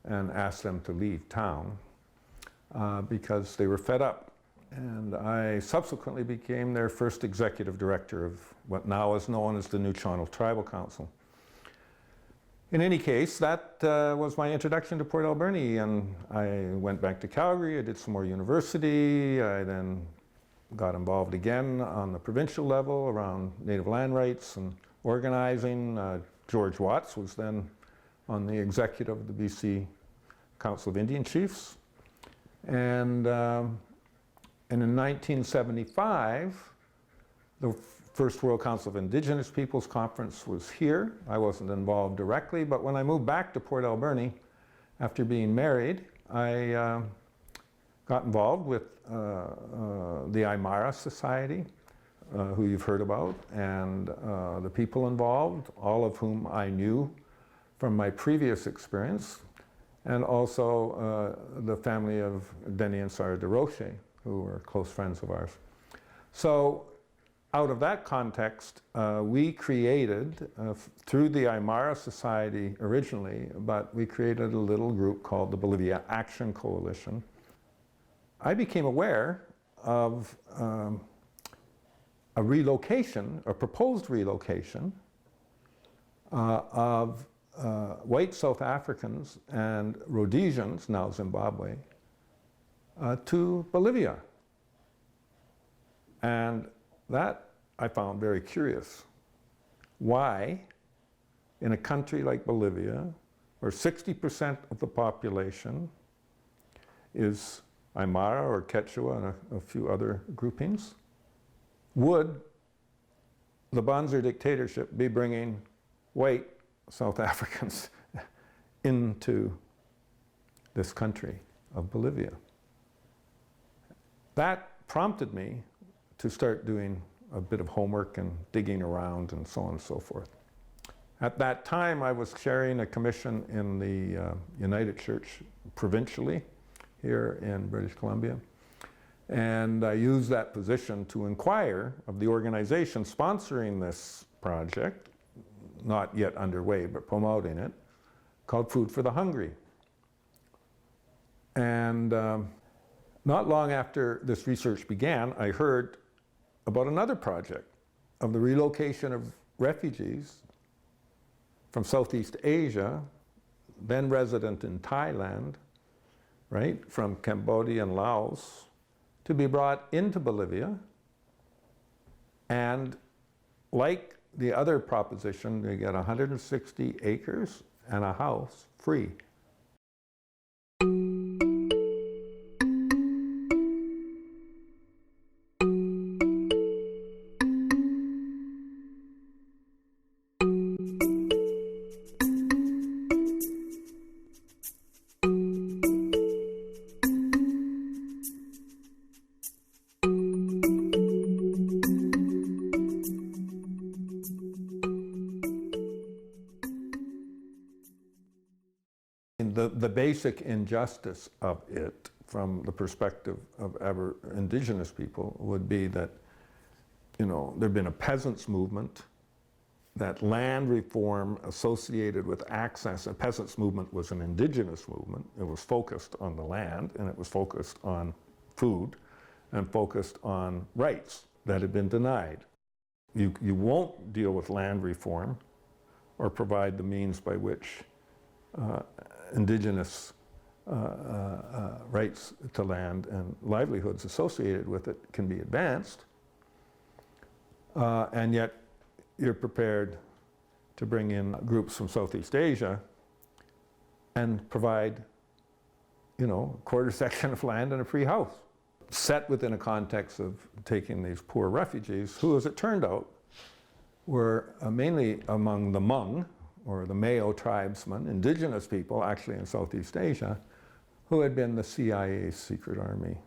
and asked them to leave town because they were fed up. And I subsequently became their first executive director of what now is known as the nuu-chah-nulth Tribal Council. In any case, that was my introduction to Port Alberni, and I went back to Calgary. I did some more university. I then got involved again on the provincial level around native land rights and organizing. George Watts was then on the executive of the BC Council of Indian Chiefs. And in 1975, the First World Council of Indigenous Peoples Conference was here. I wasn't involved directly, but when I moved back to Port Alberni after being married, I got involved with the Aymara Society, who you've heard about, and the people involved, all of whom I knew from my previous experience, and also the family of Denny and Sarah de Roche, who were close friends of ours. So out of that context, we created, through the Aymara Society originally, but we created a little group called the Bolivia Action Coalition. I became aware of a relocation, a proposed relocation of white South Africans and Rhodesians, now Zimbabwe, to Bolivia. And that I found very curious. Why, in a country like Bolivia, where 60% of the population is Aymara or Quechua and a few other groupings, would the Banzer dictatorship be bringing white South Africans into this country of Bolivia? That prompted me to start doing a bit of homework and digging around and so on and so forth. At that time, I was chairing a commission in the United Church provincially here in British Columbia. And I used that position to inquire of the organization sponsoring this project, not yet underway, but promoting it, called Food for the Hungry. And not long after this research began, I heard about another project of the relocation of refugees from Southeast Asia, then resident in Thailand, right, from Cambodia and Laos, to be brought into Bolivia. And like the other proposition, they get 160 acres and a house free. The basic injustice of it from the perspective of Indigenous people would be that, you know, there'd been a peasants movement that land reform associated with access, and peasants' movement was an indigenous movement. It was focused on the land, and it was focused on food, and focused on rights that had been denied. You won't deal with land reform or provide the means by which indigenous rights to land and livelihoods associated with it can be advanced, and yet you're prepared to bring in groups from Southeast Asia and provide, a quarter section of land and a free house, set within a context of taking these poor refugees, who, as it turned out, were mainly among the Hmong, or the Mayo tribesmen, indigenous people actually in Southeast Asia, who had been the CIA's secret army.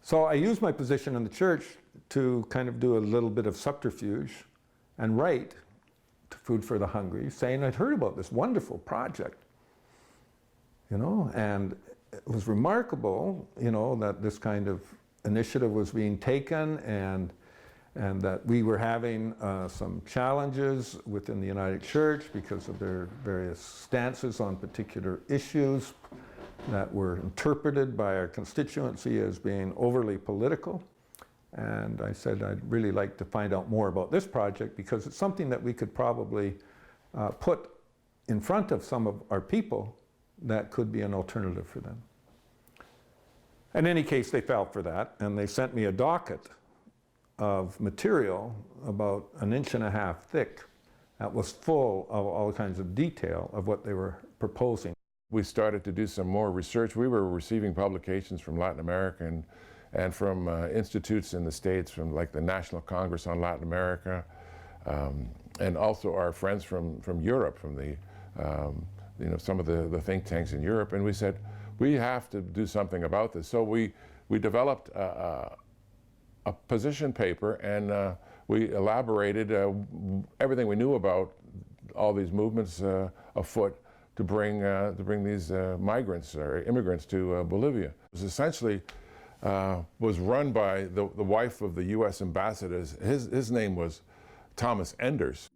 So I used my position in the church to kind of do a little bit of subterfuge and write to Food for the Hungry, saying I'd heard about this wonderful project, and it was remarkable, that this kind of initiative was being taken, and that we were having some challenges within the United Church because of their various stances on particular issues that were interpreted by our constituency as being overly political. And I said I'd really like to find out more about this project because it's something that we could probably put in front of some of our people that could be an alternative for them. In any case, they fell for that, and they sent me a docket of material about 1.5 inches thick that was full of all kinds of detail of what they were proposing. We started to do some more research. We were receiving publications from Latin America and from institutes in the States, from like the National Congress on Latin America, and also our friends from Europe, from the some of the think tanks in Europe. And we said, we have to do something about this. So we developed a position paper, and we elaborated everything we knew about all these movements afoot to bring these migrants or immigrants to Bolivia. It was essentially was run by the wife of the U.S. ambassador. His name was Thomas Enders.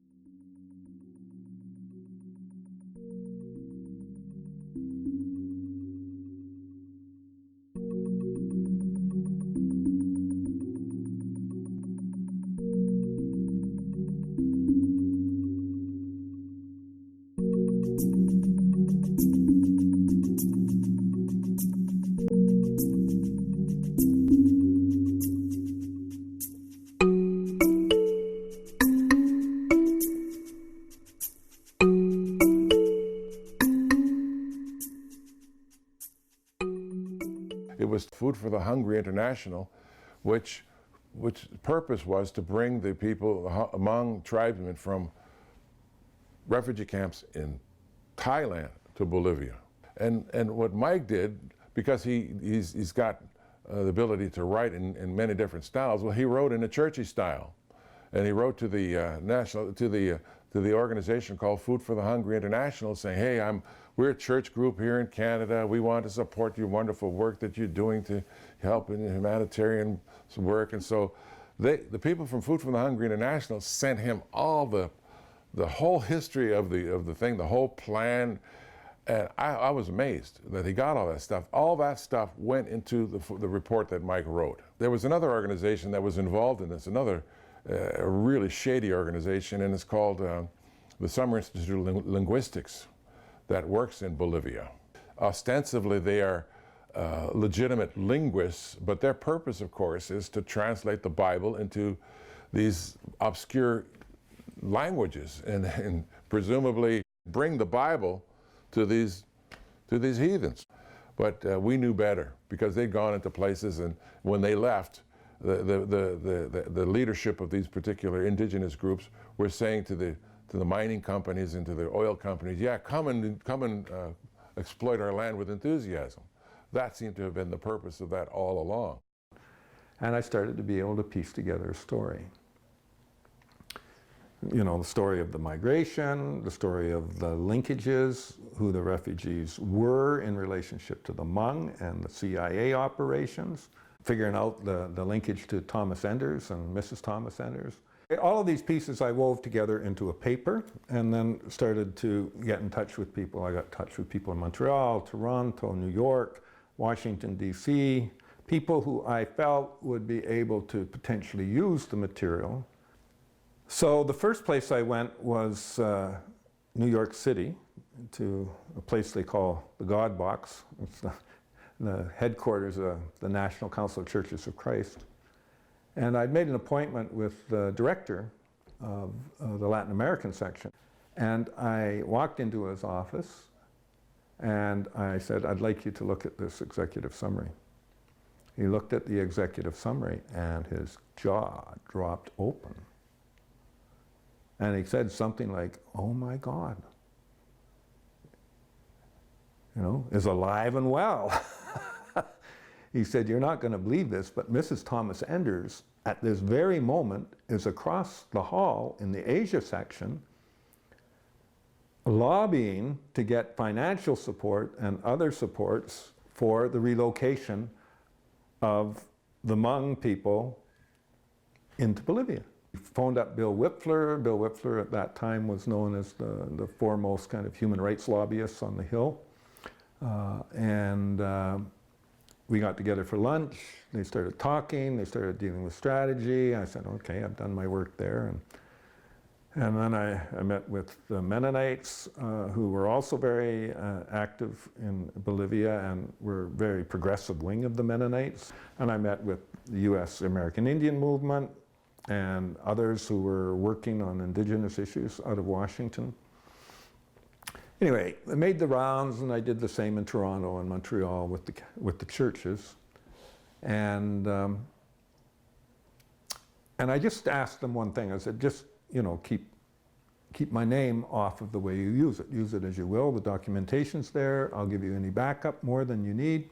It was Food for the Hungry International, which purpose was to bring the people, among tribesmen from refugee camps in Thailand to Bolivia. And what Mike did, because he's got the ability to write in many different styles, well, he wrote in a churchy style. And he wrote to the the organization called Food for the Hungry International, saying, hey, we're a church group here in Canada. We want to support your wonderful work that you're doing to help in humanitarian work. And so the people from Food for the Hungry International sent him all the whole history of the thing, the whole plan. And I was amazed that he got all that stuff. All that stuff went into the report that Mike wrote. There was another organization that was involved in this, another a really shady organization, and it's called the Summer Institute of Linguistics, that works in Bolivia. Ostensibly, they are legitimate linguists, but their purpose, of course, is to translate the Bible into these obscure languages and presumably bring the Bible to these heathens. But we knew better because they'd gone into places, and when they left, the leadership of these particular indigenous groups were saying to the mining companies and to the oil companies, yeah, come and exploit our land with enthusiasm. That seemed to have been the purpose of that all along. And I started to be able to piece together a story. You know, the story of the migration, the story of the linkages, who the refugees were in relationship to the Hmong and the CIA operations, figuring out the linkage to Thomas Enders and Mrs. Thomas Enders. All of these pieces I wove together into a paper and then started to get in touch with people. I got in touch with people in Montreal, Toronto, New York, Washington, D.C., people who I felt would be able to potentially use the material. So the first place I went was New York City, to a place they call the God Box. It's the headquarters of the National Council of Churches of Christ. And I'd made an appointment with the director of the Latin American section. And I walked into his office and I said, I'd like you to look at this executive summary. He looked at the executive summary and his jaw dropped open. And he said something like, oh my God, you know, is alive and well. He said, you're not going to believe this, but Mrs. Thomas Enders at this very moment is across the hall in the Asia section lobbying to get financial support and other supports for the relocation of the Hmong people into Bolivia. He phoned up Bill Wipfler. Bill Wipfler at that time was known as the foremost kind of human rights lobbyist on the Hill. We got together for lunch. They started talking. They started dealing with strategy. I said, okay, I've done my work there. And then I met with the Mennonites, who were also very active in Bolivia and were a very progressive wing of the Mennonites. And I met with the U.S. American Indian movement and others who were working on indigenous issues out of Washington. Anyway, I made the rounds, and I did the same in Toronto and Montreal with the churches. And I just asked them one thing. I said, just, you know, keep my name off of the way you use it. Use it as you will. The documentation's there. I'll give you any backup more than you need.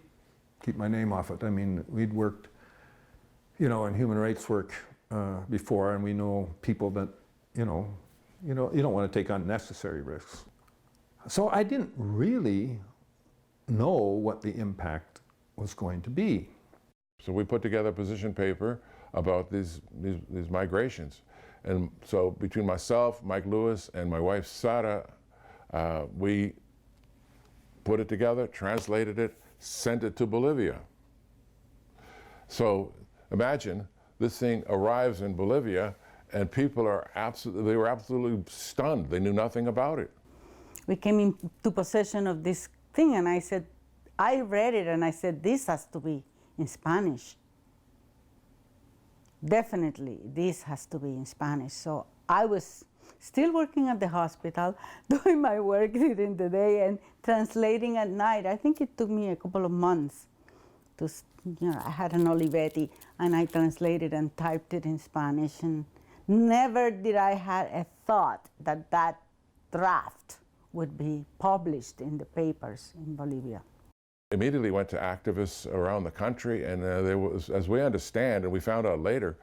Keep my name off it. I mean, we'd worked, you know, in human rights work before, and we know people that, you don't want to take unnecessary risks. So I didn't really know what the impact was going to be. So we put together a position paper about these migrations. And so between myself, Mike Lewis, and my wife Sarah, we put it together, translated it, sent it to Bolivia. So imagine this thing arrives in Bolivia and people were absolutely stunned. They knew nothing about it. We came into possession of this thing, and I said, I read it and I said, this has to be in Spanish. Definitely, this has to be in Spanish. So I was still working at the hospital, doing my work during the day and translating at night. I think it took me a couple of months to, I had an Olivetti and I translated and typed it in Spanish. And never did I have a thought that that draft would be published in the papers in Bolivia. Immediately went to activists around the country, and there was, as we understand, and we found out later,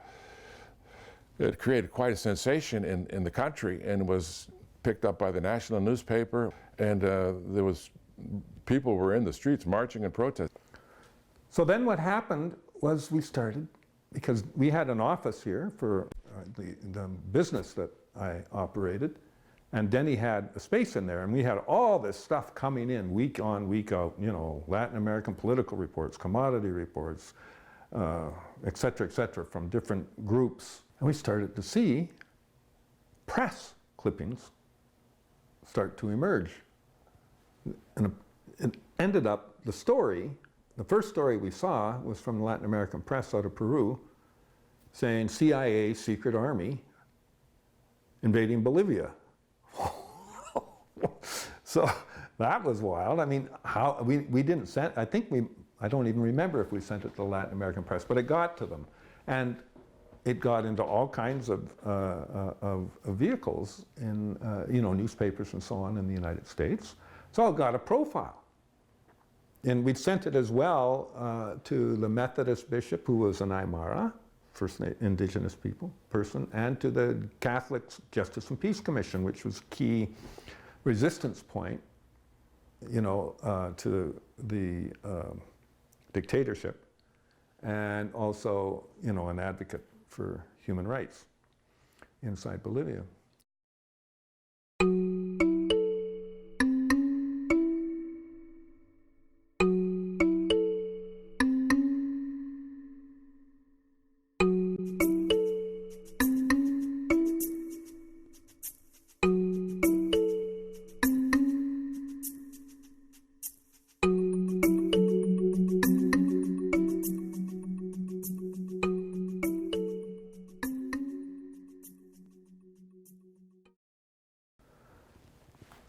it created quite a sensation in the country and was picked up by the national newspaper, and people were in the streets marching and protesting. So then what happened was we started, because we had an office here for the business that I operated, and Denny had a space in there, and we had all this stuff coming in week on, week out, Latin American political reports, commodity reports, et cetera, from different groups. And we started to see press clippings start to emerge. And it ended up, the first story we saw was from the Latin American press out of Peru, saying CIA secret army invading Bolivia. So that was wild. I mean, how we didn't send, I don't even remember if we sent it to the Latin American press, but it got to them. And it got into all kinds of vehicles in, newspapers and so on in the United States. So it got a profile. And we'd sent it as well to the Methodist bishop, who was an Aymara, First Indigenous people person, and to the Catholic Justice and Peace Commission, which was a key resistance point, to the dictatorship, and also, an advocate for human rights inside Bolivia.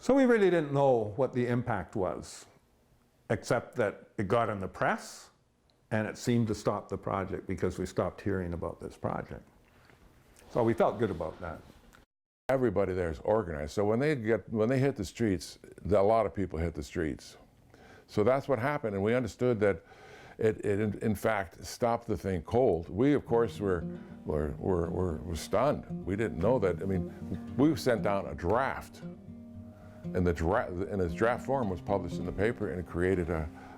So we really didn't know what the impact was, except that it got in the press, and it seemed to stop the project because we stopped hearing about this project. So we felt good about that. Everybody there is organized. So when they hit the streets, a lot of people hit the streets. So that's what happened, and we understood that it in fact stopped the thing cold. We, of course, were stunned. We didn't know that. I mean, we sent down a draft. And its draft form was published in the paper, and it created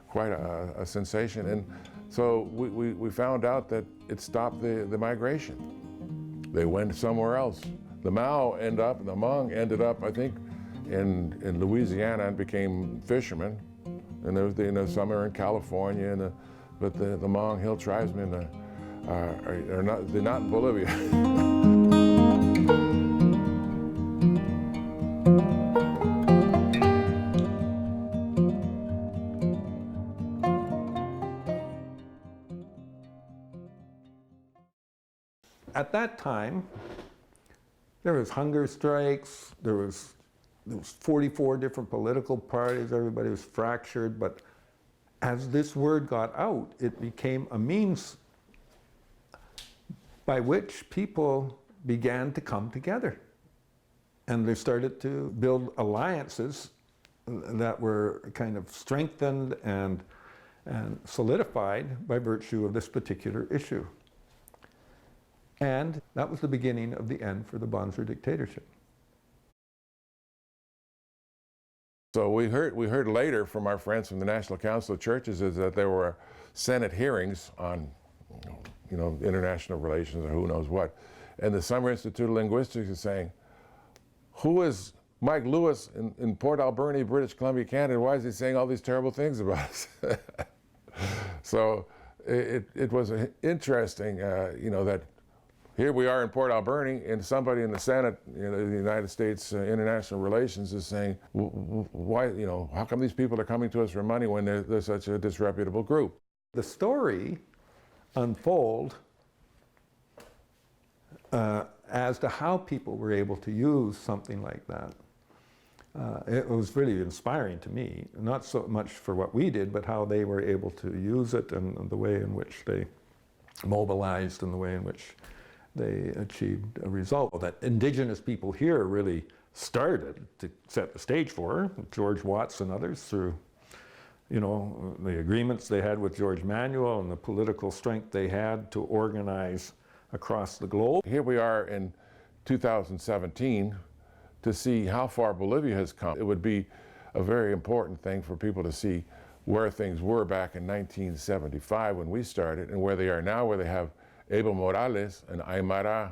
quite a sensation. And so we found out that it stopped the migration. They went somewhere else. The Hmong ended up, I think, in Louisiana and became fishermen. And there was, some are in California, but the Hmong Hill tribesmen they're not in Bolivia. At that time, there was hunger strikes, there was 44 different political parties, everybody was fractured, but as this word got out, it became a means by which people began to come together. And they started to build alliances that were kind of strengthened and solidified by virtue of this particular issue. And that was the beginning of the end for the Bonser dictatorship. So we heard later from our friends from the National Council of Churches is that there were Senate hearings on, international relations or who knows what, and the Summer Institute of Linguistics is saying, who is Mike Lewis in Port Alberni, British Columbia, Canada? Why is he saying all these terrible things about us? So it was interesting, that here we are in Port Alberni, and somebody in the Senate, the United States International Relations is saying, why, how come these people are coming to us for money when they're such a disreputable group? The story unfolds as to how people were able to use something like that. It was really inspiring to me, not so much for what we did, but how they were able to use it and the way in which they mobilized and the way in which they achieved a result that Indigenous people here really started to set the stage for. George Watts and others through, the agreements they had with George Manuel and the political strength they had to organize across the globe. Here we are in 2017 to see how far Bolivia has come. It would be a very important thing for people to see where things were back in 1975 when we started and where they are now, where they have Evo Morales, an Aymara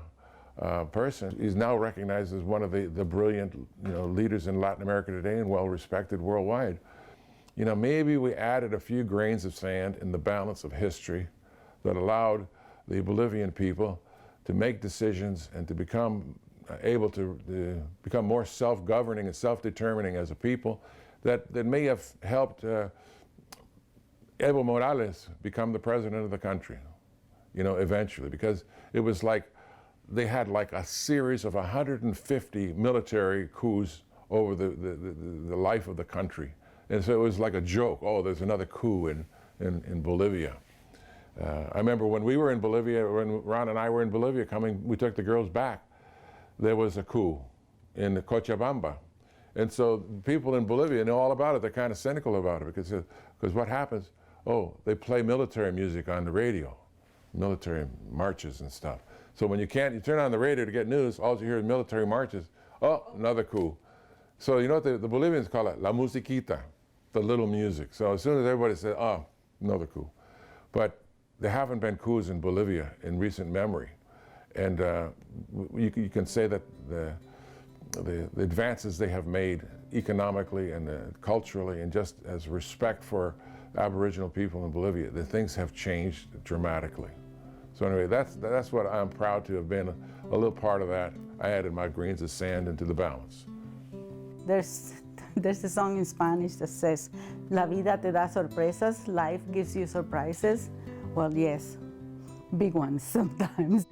person. He's now recognized as one of the brilliant leaders in Latin America today and well respected worldwide. Maybe we added a few grains of sand in the balance of history that allowed the Bolivian people to make decisions and to become able to become more self-governing and self-determining as a people that may have helped Evo Morales become the president of the country. you know, eventually, because it was like they had like a series of 150 military coups over the life of the country. And so it was like a joke. Oh, there's another coup in Bolivia. I remember when we were in Bolivia, when Ron and I were in Bolivia we took the girls back, there was a coup in Cochabamba. And so people in Bolivia know all about it. They're kind of cynical about it because what happens, oh, they play military music on the radio, military marches and stuff. So when you turn on the radio to get news, all you hear is military marches. Oh, another coup. So you know what the Bolivians call it? La musiquita, the little music. So as soon as everybody said, oh, another coup. But there haven't been coups in Bolivia in recent memory. And you can say that the advances they have made economically and culturally and just as respect for Aboriginal people in Bolivia, the things have changed dramatically. So anyway, that's what I'm proud to have been a little part of that. I added my grains of sand into the balance. There's a song in Spanish that says, La vida te da sorpresas, life gives you surprises. Well, yes, big ones sometimes.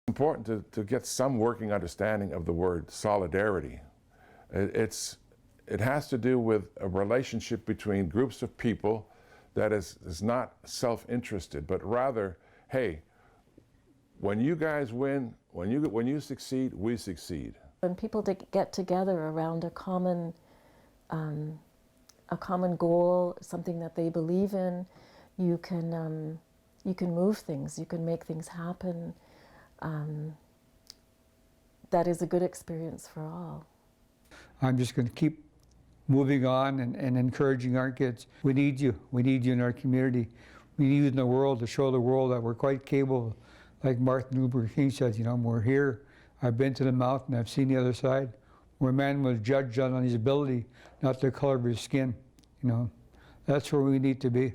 Important to get some working understanding of the word solidarity. It has to do with a relationship between groups of people that is not self-interested, but rather, hey, when you guys win, when you succeed, we succeed. When people get together around a common goal, something that they believe in, you can move things, you can make things happen. That is a good experience for all. I'm just going to keep moving on and encouraging our kids. We need you. We need you in our community. We need you in the world to show the world that we're quite capable. Like Martin Luther King said, you know, we're here. I've been to the mountain. I've seen the other side. Where man was judged on his ability, not the color of his skin. You know, that's where we need to be.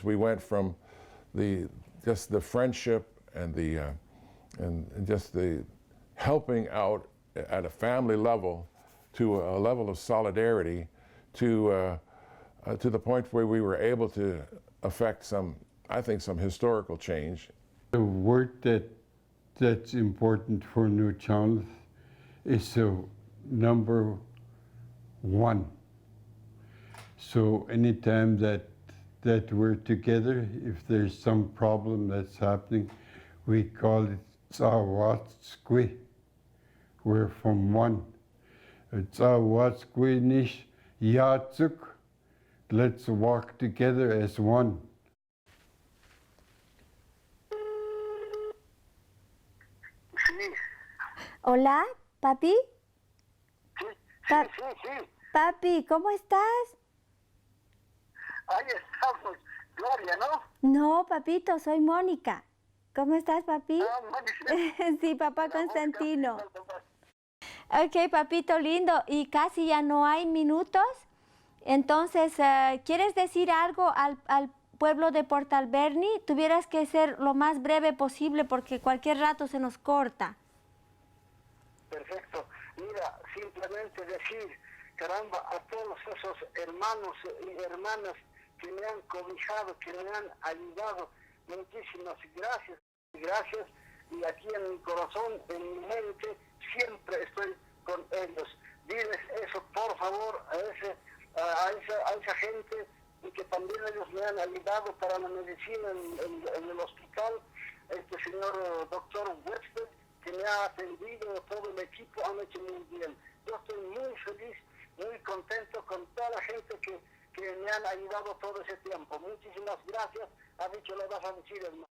We went from just the friendship and just the helping out at a family level to a level of solidarity to the point where we were able to affect I think some historical change. The work that's important for nuu-chah-nulth is number one. So anytime that we're together, if there's some problem that's happening, we call it Tseshaht. We're from one. Tseshaht nish yatsuk. Let's walk together as one. Hola, papi. Sí. Papi, ¿cómo estás? Ahí estamos, Gloria, ¿no? No, papito, soy Mónica. ¿Cómo estás, papi? Ah, Mónica. Sí, papá Constantino. Ok, papito lindo, y casi ya no hay minutos. Entonces, ¿quieres decir algo al pueblo de Port Alberni? Tuvieras que ser lo más breve posible porque cualquier rato se nos corta. Perfecto. Mira, simplemente decir, caramba, a todos esos hermanos y hermanas que me han cobijado, que me han ayudado, muchísimas gracias. Gracias. Y aquí en mi corazón, en mi mente, siempre estoy con ellos. Diles eso, por favor, a esa gente, y que también ellos me han ayudado para la medicina en el hospital. Este señor doctor Webster, que me ha atendido, todo el equipo han hecho muy bien. Yo estoy muy feliz, muy contento con toda la gente que me han ayudado todo ese tiempo. Muchísimas gracias. Ha dicho, le vas a decir, hermano.